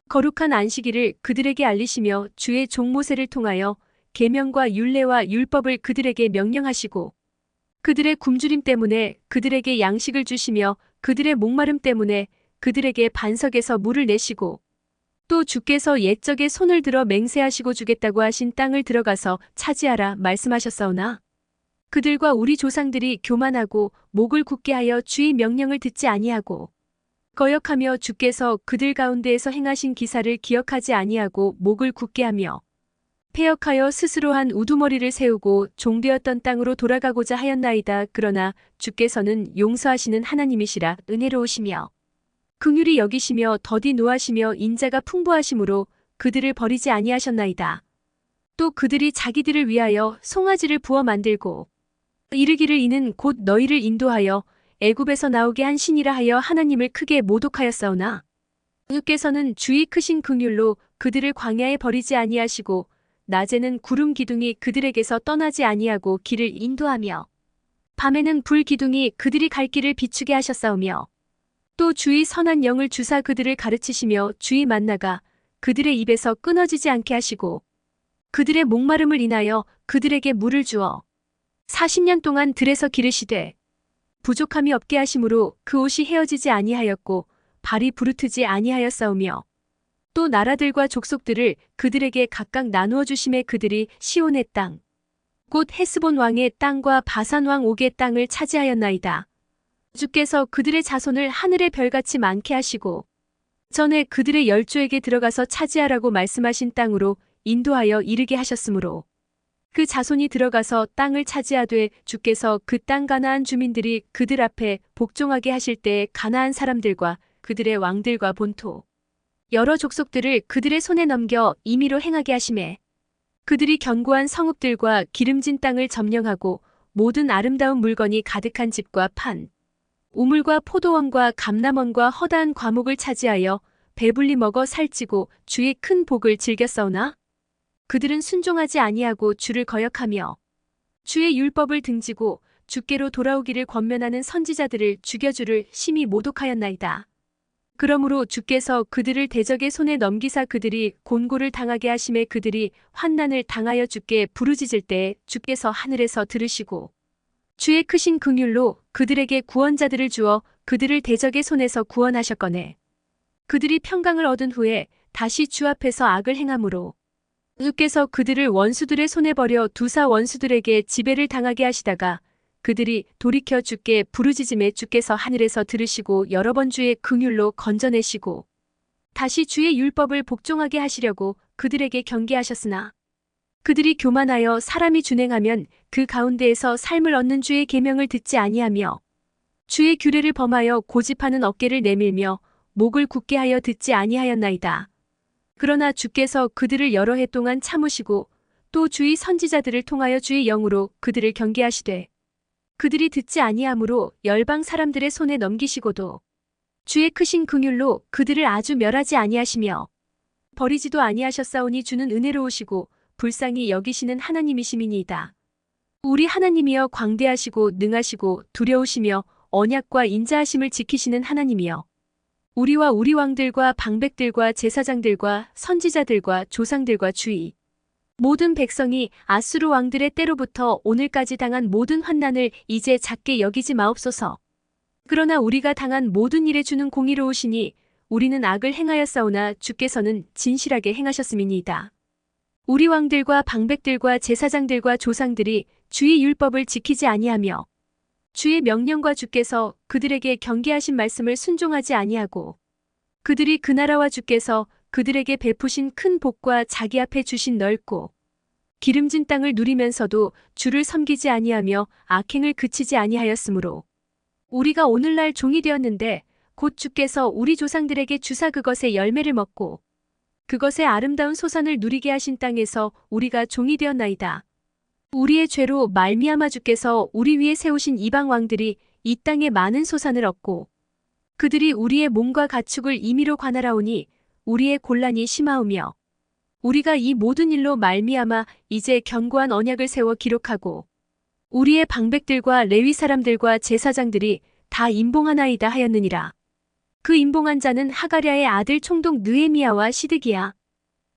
거룩한 안식일을 그들에게 알리시며 주의 종 모세를 통하여 계명과 율례와 율법을 그들에게 명령하시고 그들의 굶주림 때문에 그들에게 양식을 주시며 그들의 목마름 때문에 그들에게 반석에서 물을 내시고 또 주께서 옛적에 손을 들어 맹세하시고 주겠다고 하신 땅을 들어가서 차지하라 말씀하셨사오나 그들과 우리 조상들이 교만하고 목을 굳게 하여 주의 명령을 듣지 아니하고 거역하며 주께서 그들 가운데에서 행하신 기사를 기억하지 아니하고 목을 굳게 하며 패역하여 스스로 한 우두머리를 세우고 종되었던 땅으로 돌아가고자 하였나이다. 그러나 주께서는 용서하시는 하나님이시라. 은혜로우시며 긍휼히 여기시며 더디 노하시며 인자가 풍부하심으로 그들을 버리지 아니하셨나이다. 또 그들이 자기들을 위하여 송아지를 부어 만들고 이르기를 이는 곧 너희를 인도하여 애굽에서 나오게 한 신이라 하여 하나님을 크게 모독하였사오나 주께서는 주의 크신 긍휼로 그들을 광야에 버리지 아니하시고 낮에는 구름 기둥이 그들에게서 떠나지 아니하고 길을 인도하며 밤에는 불 기둥이 그들이 갈 길을 비추게 하셨사오며 또 주의 선한 영을 주사 그들을 가르치시며 주의 만나가 그들의 입에서 끊어지지 않게 하시고 그들의 목마름을 인하여 그들에게 물을 주어 40년 동안 들에서 기르시되 부족함이 없게 하심으로 그 옷이 헤어지지 아니하였고 발이 부르트지 아니하였사오며 또 나라들과 족속들을 그들에게 각각 나누어 주심에 그들이 시온의 땅 곧 헤스본 왕의 땅과 바산 왕 옥의 땅을 차지하였나이다. 주께서 그들의 자손을 하늘의 별같이 많게 하시고 전에 그들의 열조에게 들어가서 차지하라고 말씀하신 땅으로 인도하여 이르게 하셨으므로 그 자손이 들어가서 땅을 차지하되 주께서 그 땅 가나안 주민들이 그들 앞에 복종하게 하실 때에 가나안 사람들과 그들의 왕들과 본토 여러 족속들을 그들의 손에 넘겨 임의로 행하게 하시매 그들이 견고한 성읍들과 기름진 땅을 점령하고 모든 아름다운 물건이 가득한 집과 판 우물과 포도원과 감람원과 허다한 과목을 차지하여 배불리 먹어 살찌고 주의 큰 복을 즐겼사오나 그들은 순종하지 아니하고 주를 거역하며 주의 율법을 등지고 주께로 돌아오기를 권면하는 선지자들을 죽여 주를 심히 모독하였나이다. 그러므로 주께서 그들을 대적의 손에 넘기사 그들이 곤고를 당하게 하심에 그들이 환난을 당하여 주께 부르짖을 때에 주께서 하늘에서 들으시고 주의 크신 긍휼로 그들에게 구원자들을 주어 그들을 대적의 손에서 구원하셨거늘 그들이 평강을 얻은 후에 다시 주 앞에서 악을 행함으로 주께서 그들을 원수들의 손에 버려 두사 원수들에게 지배를 당하게 하시다가 그들이 돌이켜 주께 부르짖음에 주께서 하늘에서 들으시고 여러 번 주의 긍휼로 건져내시고 다시 주의 율법을 복종하게 하시려고 그들에게 경계하셨으나 그들이 교만하여 사람이 준행하면 그 가운데에서 삶을 얻는 주의 계명을 듣지 아니하며 주의 규례를 범하여 고집하는 어깨를 내밀며 목을 굳게 하여 듣지 아니하였나이다. 그러나 주께서 그들을 여러 해 동안 참으시고 또 주의 선지자들을 통하여 주의 영으로 그들을 경계하시되 그들이 듣지 아니하므로 열방 사람들의 손에 넘기시고도 주의 크신 긍휼로 그들을 아주 멸하지 아니하시며 버리지도 아니하셨사오니 주는 은혜로우시고 불쌍히 여기시는 하나님이시미니이다. 우리 하나님이여 광대하시고 능하시고 두려우시며 언약과 인자하심을 지키시는 하나님이여 우리와 우리 왕들과 방백들과 제사장들과 선지자들과 조상들과 주의 모든 백성이 아수르 왕들의 때로부터 오늘까지 당한 모든 환난을 이제 작게 여기지 마옵소서. 그러나 우리가 당한 모든 일에 주는 공의로우시니 우리는 악을 행하였사오나 주께서는 진실하게 행하셨음이니이다. 우리 왕들과 방백들과 제사장들과 조상들이 주의 율법을 지키지 아니하며 주의 명령과 주께서 그들에게 경계하신 말씀을 순종하지 아니하고 그들이 그 나라와 주께서 그들에게 베푸신 큰 복과 자기 앞에 주신 넓고 기름진 땅을 누리면서도 주를 섬기지 아니하며 악행을 그치지 아니하였으므로 우리가 오늘날 종이 되었는데 곧 주께서 우리 조상들에게 주사 그것의 열매를 먹고 그것의 아름다운 소산을 누리게 하신 땅에서 우리가 종이 되었나이다. 우리의 죄로 말미암아 주께서 우리 위에 세우신 이방 왕들이 이 땅에 많은 소산을 얻고 그들이 우리의 몸과 가축을 임의로 관할하오니 우리의 곤란이 심하오며 우리가 이 모든 일로 말미암아 이제 견고한 언약을 세워 기록하고 우리의 방백들과 레위 사람들과 제사장들이 다 임봉하나이다 하였느니라. 그 임봉한 자는 하가랴의 아들 총독 느헤미야와 시드기야,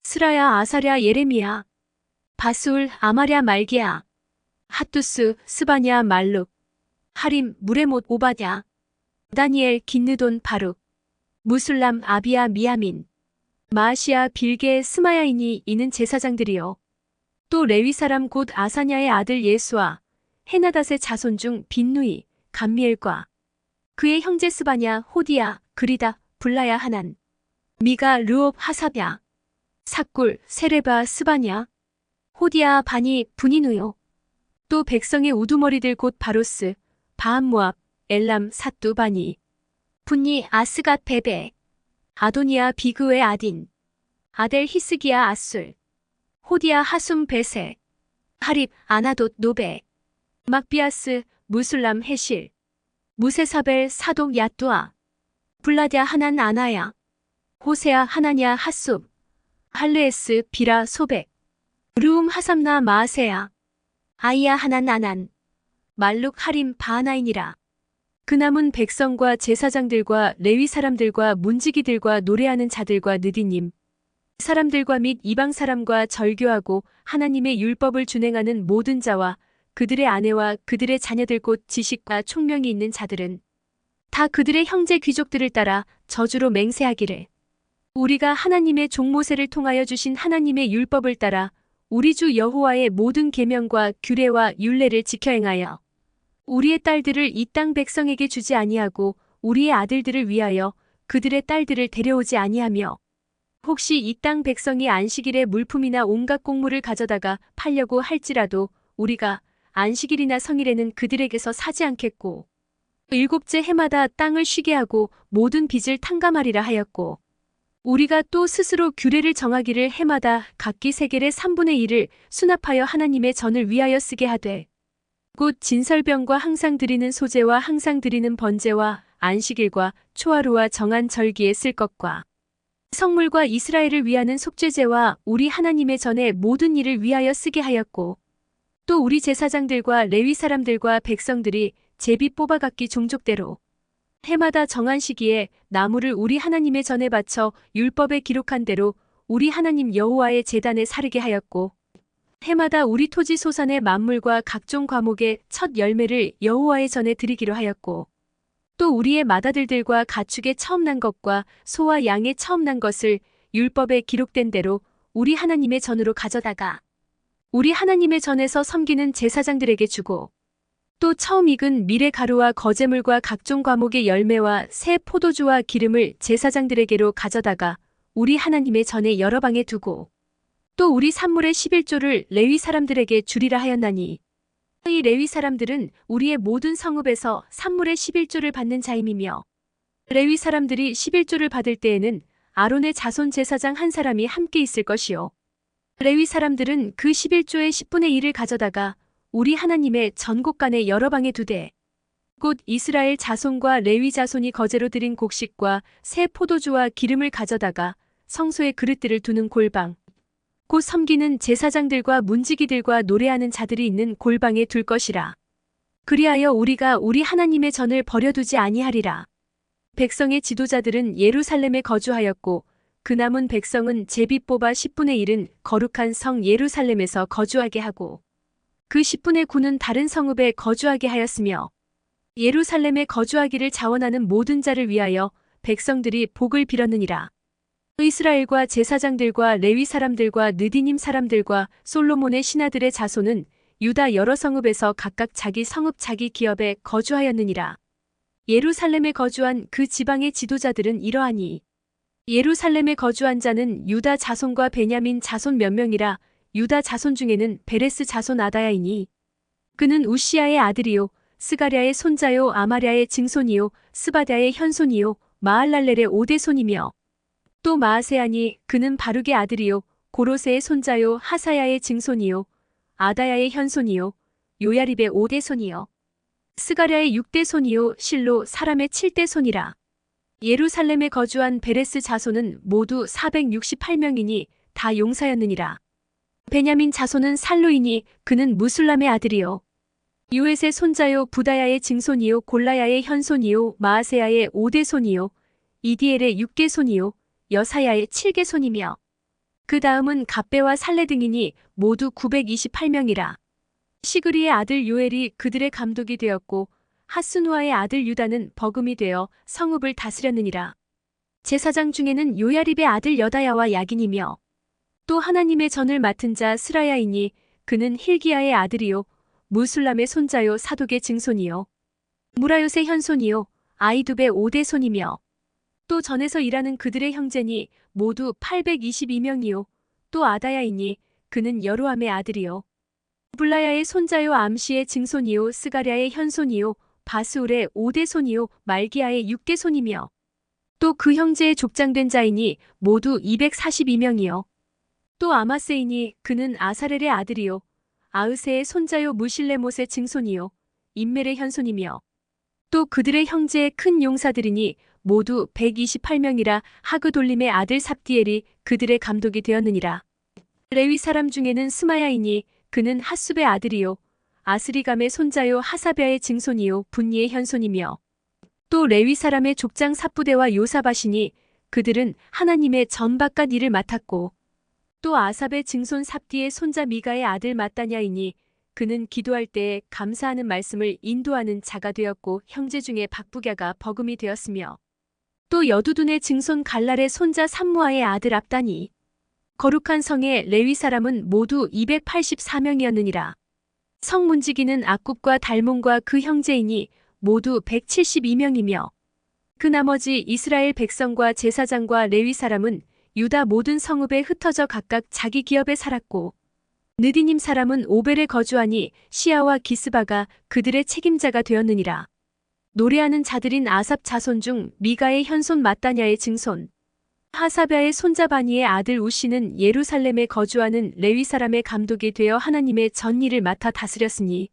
스라야 아사랴 예레미야, 바술 아마랴 말기야, 핫두스 스바냐 말룩, 하림 무레못 오바냐, 다니엘 긴느돈 바룩, 무술람 아비야 미야민, 마아시아 빌게 스마야이니 이는 제사장들이요. 또 레위 사람 곧 아사냐의 아들 예수와 헤나닷의 자손 중 빈누이, 감미엘과 그의 형제 스바냐, 호디야, 그리다, 블라야 하난, 미가 르옵 하사랴, 삭굴, 세레바 스바냐, 호디야 바니 분이누요. 또 백성의 우두머리들 곧 바로스, 바함모압, 엘람 사뚜 바니, 분니 아스갓 베베, 아도니아 비그의 아딘, 아델 히스기야 아술, 호디야 하숨 베세, 하립 아나돗 노베, 막비아스 무술람 헤실, 무세사벨 사독 야뚜아, 블라디아 하난 아나야, 호세아 하나냐 핫숲, 할르에스 비라 소백, 르움 하삼나 마아세야, 아이야 하난 아난, 말룩 하림 바하나이니라. 그 남은 백성과 제사장들과 레위 사람들과 문지기들과 노래하는 자들과 느디님 사람들과 및 이방 사람과 절교하고 하나님의 율법을 준행하는 모든 자와 그들의 아내와 그들의 자녀들 곧 지식과 총명이 있는 자들은 다 그들의 형제 귀족들을 따라 저주로 맹세하기를 우리가 하나님의 종 모세를 통하여 주신 하나님의 율법을 따라 우리 주 여호와의 모든 계명과 규례와 율례를 지켜 행하여 우리의 딸들을 이 땅 백성에게 주지 아니하고 우리의 아들들을 위하여 그들의 딸들을 데려오지 아니하며 혹시 이 땅 백성이 안식일에 물품이나 온갖 곡물을 가져다가 팔려고 할지라도 우리가 안식일이나 성일에는 그들에게서 사지 않겠고 일곱째 해마다 땅을 쉬게 하고 모든 빚을 탕감하리라 하였고 우리가 또 스스로 규례를 정하기를 해마다 각기 세겔의 3분의 1을 수납하여 하나님의 전을 위하여 쓰게 하되 곧 진설병과 항상 드리는 소제와 항상 드리는 번제와 안식일과 초하루와 정한 절기에 쓸 것과 성물과 이스라엘을 위하는 속죄제와 우리 하나님의 전에 모든 일을 위하여 쓰게 하였고 또 우리 제사장들과 레위 사람들과 백성들이 제비 뽑아갖기 종족대로 해마다 정한 시기에 나무를 우리 하나님의 전에 바쳐 율법에 기록한 대로 우리 하나님 여호와의 제단에 사르게 하였고 해마다 우리 토지 소산의 만물과 각종 과목의 첫 열매를 여호와의 전에 드리기로 하였고 또 우리의 맏아들들과 가축의 처음 난 것과 소와 양의 처음 난 것을 율법에 기록된 대로 우리 하나님의 전으로 가져다가 우리 하나님의 전에서 섬기는 제사장들에게 주고 또 처음 익은 밀의 가루와 거제물과 각종 과목의 열매와 새 포도주와 기름을 제사장들에게로 가져다가 우리 하나님의 전에 여러 방에 두고 또 우리 산물의 11조를 레위 사람들에게 주리라 하였나니 이 레위 사람들은 우리의 모든 성읍에서 산물의 11조를 받는 자임이며 레위 사람들이 11조를 받을 때에는 아론의 자손 제사장 한 사람이 함께 있을 것이요 레위 사람들은 그 11조의 10분의 1을 가져다가 우리 하나님의 전곡간에 여러 방에 두되 곧 이스라엘 자손과 레위 자손이 거제로 드린 곡식과 새 포도주와 기름을 가져다가 성소의 그릇들을 두는 골방 곧 섬기는 제사장들과 문지기들과 노래하는 자들이 있는 골방에 둘 것이라. 그리하여 우리가 우리 하나님의 전을 버려두지 아니하리라. 백성의 지도자들은 예루살렘에 거주하였고 그 남은 백성은 제비 뽑아 10분의 1은 거룩한 성 예루살렘에서 거주하게 하고 그 10분의 9는 다른 성읍에 거주하게 하였으며 예루살렘에 거주하기를 자원하는 모든 자를 위하여 백성들이 복을 빌었느니라. 이스라엘과 제사장들과 레위 사람들과 느디님 사람들과 솔로몬의 신하들의 자손은 유다 여러 성읍에서 각각 자기 성읍 자기 기업에 거주하였느니라. 예루살렘에 거주한 그 지방의 지도자들은 이러하니 예루살렘에 거주한 자는 유다 자손과 베냐민 자손 몇 명이라. 유다 자손 중에는 베레스 자손 아다야이니 그는 우시아의 아들이요 스가랴의 손자요 아마랴의 증손이요 스바랴의 현손이요 마알랄렐의 오대손이며 또 마아세아니 그는 바룩의 아들이요 고로세의 손자요 하사야의 증손이요 아다야의 현손이요 요야립의 5대손이요 스가랴의 6대손이요 실로 사람의 7대손이라. 예루살렘에 거주한 베레스 자손은 모두 468명이니 다 용사였느니라. 베냐민 자손은 살루이니 그는 무술람의 아들이요 유엣의 손자요 부다야의 증손이요 골라야의 현손이요 마아세야의 5대손이요 이디엘의 6개손이요 여사야의 7개손이며 그 다음은 갑배와 살레 등이니 모두 928명이라. 시그리의 아들 요엘이 그들의 감독이 되었고 하스누아의 아들 유다는 버금이 되어 성읍을 다스렸느니라. 제사장 중에는 요야립의 아들 여다야와 야긴이며 또 하나님의 전을 맡은 자 스라야이니 그는 힐기야의 아들이요 무술람의 손자요 사독의 증손이요 무라요의 현손이요 아이둡의 5대손이며 또 전에서 일하는 그들의 형제니 모두 822명이요 또 아다야이니 그는 여로함의 아들이요 블라야의 손자요 암시의 증손이요 스가랴의 현손이요 바스울의 5대손이요 말기야의 6개손이며 또 그 형제의 족장된 자이니 모두 242명이요 또 아마세이니 그는 아사렐의 아들이요 아으세의 손자요 무실레못의 증손이요 임멜의 현손이며 또 그들의 형제의 큰 용사들이니 모두 128명이라 하그돌림의 아들 삽디엘이 그들의 감독이 되었느니라. 레위 사람 중에는 스마야이니 그는 핫숲의 아들이요 아스리감의 손자요 하사랴의 증손이요 분니의 현손이며 또 레위 사람의 족장 삽부대와 요사바시니 그들은 하나님의 전 바깥 일을 맡았고 또 아삽의 증손 삽디의 손자 미가의 아들 마따냐이니 그는 기도할 때에 감사하는 말씀을 인도하는 자가 되었고 형제 중에 박부갸가 버금이 되었으며 또 여두둔의 증손 갈랄의 손자 삼무아의 아들 압다니 거룩한 성의 레위 사람은 모두 284명이었느니라. 성 문지기는 악굽과 달몬과 그 형제이니 모두 172명이며 그 나머지 이스라엘 백성과 제사장과 레위 사람은 유다 모든 성읍에 흩어져 각각 자기 기업에 살았고 느디님 사람은 오벨에 거주하니 시아와 기스바가 그들의 책임자가 되었느니라. 노래하는 자들인 아삽 자손 중 미가의 현손 마따냐의 증손 하사랴의 손자 바니의 아들 우시는 예루살렘에 거주하는 레위 사람의 감독이 되어 하나님의 전 일을 맡아 다스렸으니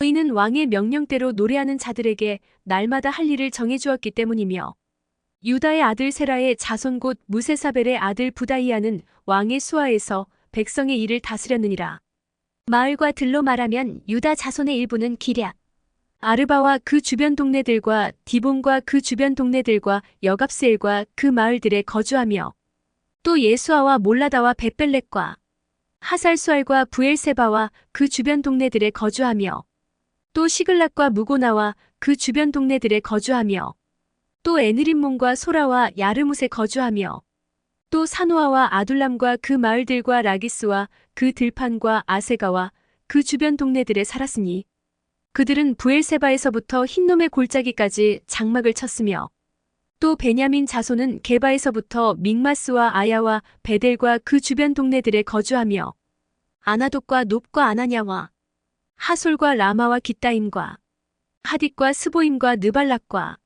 이는 왕의 명령대로 노래하는 자들에게 날마다 할 일을 정해주었기 때문이며 유다의 아들 세라의 자손 곧 무세사벨의 아들 부다이아는 왕의 수하에서 백성의 일을 다스렸느니라. 마을과 들로 말하면 유다 자손의 일부는 기럇, 아르바와 그 주변 동네들과 디본과 그 주변 동네들과 여갑스엘과 그 마을들에 거주하며 또 예수아와 몰라다와 벳벨렉과 하살수알과 부엘세바와 그 주변 동네들에 거주하며 또 시글락과 무고나와 그 주변 동네들에 거주하며 또 에느림몬과 소라와 야르뭇에 거주하며 또 사노아와 아둘람과 그 마을들과 라기스와 그 들판과 아세가와 그 주변 동네들에 살았으니 그들은 부엘세바에서부터 흰놈의 골짜기까지 장막을 쳤으며 또 베냐민 자손은 게바에서부터 믹마스와 아야와 베델과 그 주변 동네들에 거주하며 아나돗과 놉과 아나냐와 하솔과 라마와 깃다임과 하딧과 스보임과 느발락과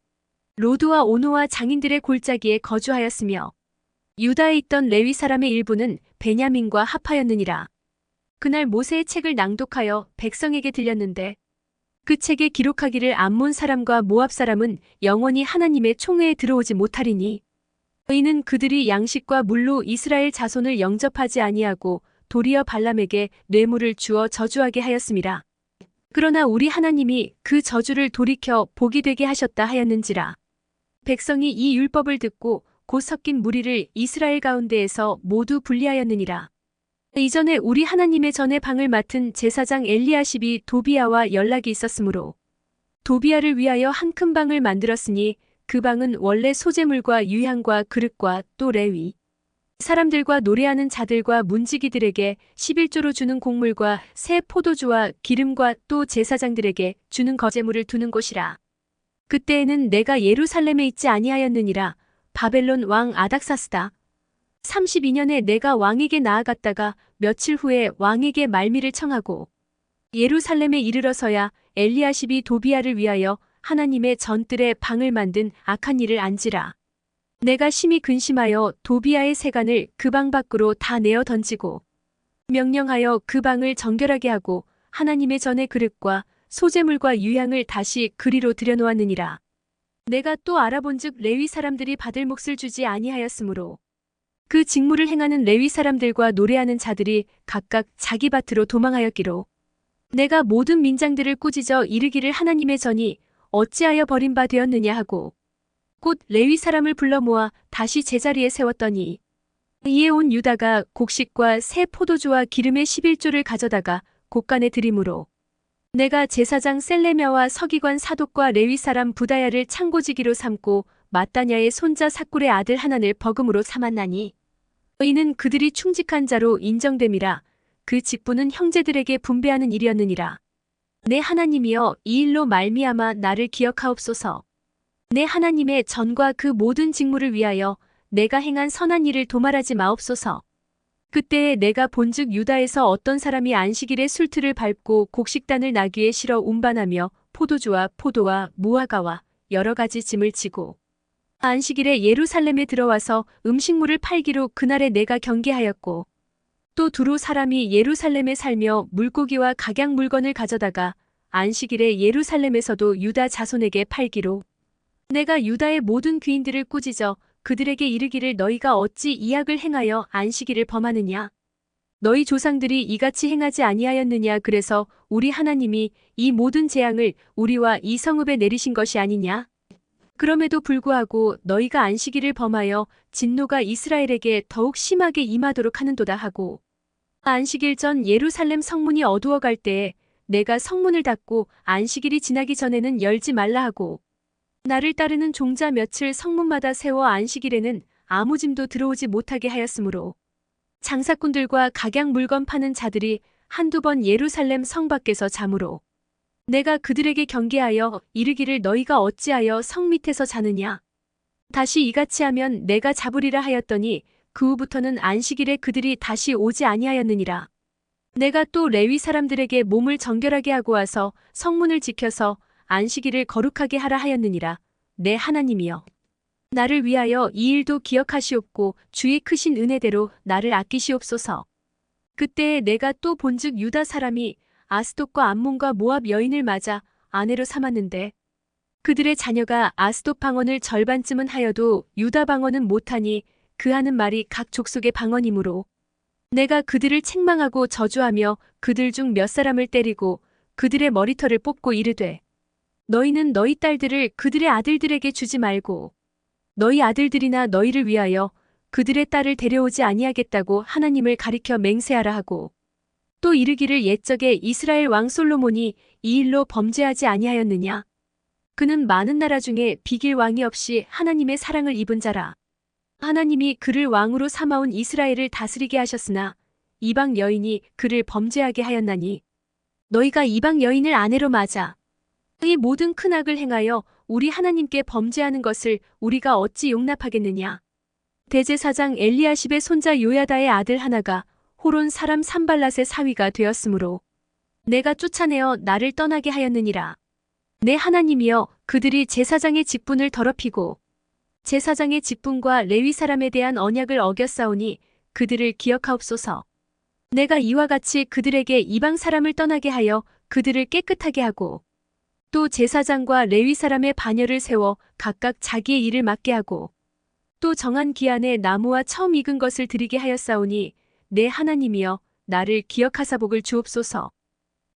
로드와 오노와 장인들의 골짜기에 거주하였으며 유다에 있던 레위 사람의 일부는 베냐민과 합하였느니라. 그날 모세의 책을 낭독하여 백성에게 들렸는데 그 책에 기록하기를 암몬 사람과 모압 사람은 영원히 하나님의 총회에 들어오지 못하리니 이는 그들이 양식과 물로 이스라엘 자손을 영접하지 아니하고 도리어 발람에게 뇌물을 주어 저주하게 하였음이라. 그러나 우리 하나님이 그 저주를 돌이켜 복이 되게 하셨다 하였는지라. 백성이 이 율법을 듣고 곧 섞인 무리를 이스라엘 가운데에서 모두 분리하였느니라. 이전에 우리 하나님의 전에 방을 맡은 제사장 엘리야십이 도비야와 연락이 있었으므로 도비야를 위하여 한 큰 방을 만들었으니 그 방은 원래 소재물과 유향과 그릇과 또 레위 사람들과 노래하는 자들과 문지기들에게 11조로 주는 곡물과 새 포도주와 기름과 또 제사장들에게 주는 거제물을 두는 곳이라. 그때에는 내가 예루살렘에 있지 아니하였느니라. 바벨론 왕 아닥사스다. 32년에 내가 왕에게 나아갔다가 며칠 후에 왕에게 말미를 청하고 예루살렘에 이르러서야 엘리야십이 도비야를 위하여 하나님의 전뜰에 방을 만든 악한 일을 안지라. 내가 심히 근심하여 도비야의 세간을 그 방 밖으로 다 내어 던지고 명령하여 그 방을 정결하게 하고 하나님의 전의 그릇과 소재물과 유향을 다시 그리로 들여놓았느니라. 내가 또 알아본즉 레위 사람들이 받을 몫을 주지 아니하였으므로 그 직무를 행하는 레위 사람들과 노래하는 자들이 각각 자기 밭으로 도망하였기로 내가 모든 민장들을 꾸짖어 이르기를 하나님의 전이 어찌하여 버린 바 되었느냐 하고 곧 레위 사람을 불러 모아 다시 제자리에 세웠더니 이에 온 유다가 곡식과 새 포도주와 기름의 11조를 가져다가 곡간에 드림으로 내가 제사장 셀레мя와 서기관 사독과 레위 사람 부다야를 창고지기로 삼고 마따냐의 손자 삭굴의 아들 하난을 버금으로 삼았나니 이는 그들이 충직한 자로 인정됨이라. 그 직분은 형제들에게 분배하는 일이었느니라. 내 하나님이여 이 일로 말미암아 나를 기억하옵소서. 내 하나님의 전과 그 모든 직무를 위하여 내가 행한 선한 일을 도말하지 마옵소서. 그때에 내가 본즉 유다에서 어떤 사람이 안식일에 술틀을 밟고 곡식단을 나귀에 실어 운반하며 포도주와 포도와 무화과와 여러 가지 짐을 지고 안식일에 예루살렘에 들어와서 음식물을 팔기로 그날에 내가 경계하였고 또 두로 사람이 예루살렘에 살며 물고기와 각양 물건을 가져다가 안식일에 예루살렘에서도 유다 자손에게 팔기로 내가 유다의 모든 귀인들을 꾸짖어 그들에게 이르기를 너희가 어찌 이 악을 행하여 안식일을 범하느냐. 너희 조상들이 이같이 행하지 아니하였느냐. 그래서 우리 하나님이 이 모든 재앙을 우리와 이 성읍에 내리신 것이 아니냐. 그럼에도 불구하고 너희가 안식일을 범하여 진노가 이스라엘에게 더욱 심하게 임하도록 하는도다 하고 안식일 전 예루살렘 성문이 어두워갈 때에 내가 성문을 닫고 안식일이 지나기 전에는 열지 말라 하고 나를 따르는 종자 며칠 성문마다 세워 안식일에는 아무 짐도 들어오지 못하게 하였으므로 장사꾼들과 각양 물건 파는 자들이 한두 번 예루살렘 성 밖에서 잠으로 내가 그들에게 경계하여 이르기를 너희가 어찌하여 성 밑에서 자느냐. 다시 이같이 하면 내가 잡으리라 하였더니 그 후부터는 안식일에 그들이 다시 오지 아니하였느니라. 내가 또 레위 사람들에게 몸을 정결하게 하고 와서 성문을 지켜서 안식일을 거룩하게 하라 하였느니라. 내 하나님이여. 나를 위하여 이 일도 기억하시옵고 주의 크신 은혜대로 나를 아끼시옵소서. 그때에 내가 또 본즉 유다 사람이 아스돗과 암몬과 모압 여인을 맞아 아내로 삼았는데 그들의 자녀가 아스돗 방언을 절반쯤은 하여도 유다 방언은 못하니 그 하는 말이 각 족속의 방언이므로 내가 그들을 책망하고 저주하며 그들 중 몇 사람을 때리고 그들의 머리털을 뽑고 이르되 너희는 너희 딸들을 그들의 아들들에게 주지 말고 너희 아들들이나 너희를 위하여 그들의 딸을 데려오지 아니하겠다고 하나님을 가리켜 맹세하라 하고 또 이르기를 옛적에 이스라엘 왕 솔로몬이 이 일로 범죄하지 아니하였느냐. 그는 많은 나라 중에 비길 왕이 없이 하나님의 사랑을 입은 자라. 하나님이 그를 왕으로 삼아온 이스라엘을 다스리게 하셨으나 이방 여인이 그를 범죄하게 하였나니 너희가 이방 여인을 아내로 맞아 이 모든 큰 악을 행하여 우리 하나님께 범죄하는 것을 우리가 어찌 용납하겠느냐. 대제사장 엘리야십의 손자 요야다의 아들 하나가 호론 사람 산발랏의 사위가 되었으므로 내가 쫓아내어 나를 떠나게 하였느니라. 내 하나님이여, 그들이 제사장의 직분을 더럽히고 제사장의 직분과 레위 사람에 대한 언약을 어겼사오니 그들을 기억하옵소서. 내가 이와 같이 그들에게 이방 사람을 떠나게 하여 그들을 깨끗하게 하고 또 제사장과 레위 사람의 반열을 세워 각각 자기의 일을 맡게 하고 또 정한 기한에 나무와 처음 익은 것을 드리게 하였사오니 내 하나님이여, 나를 기억하사 복을 주옵소서.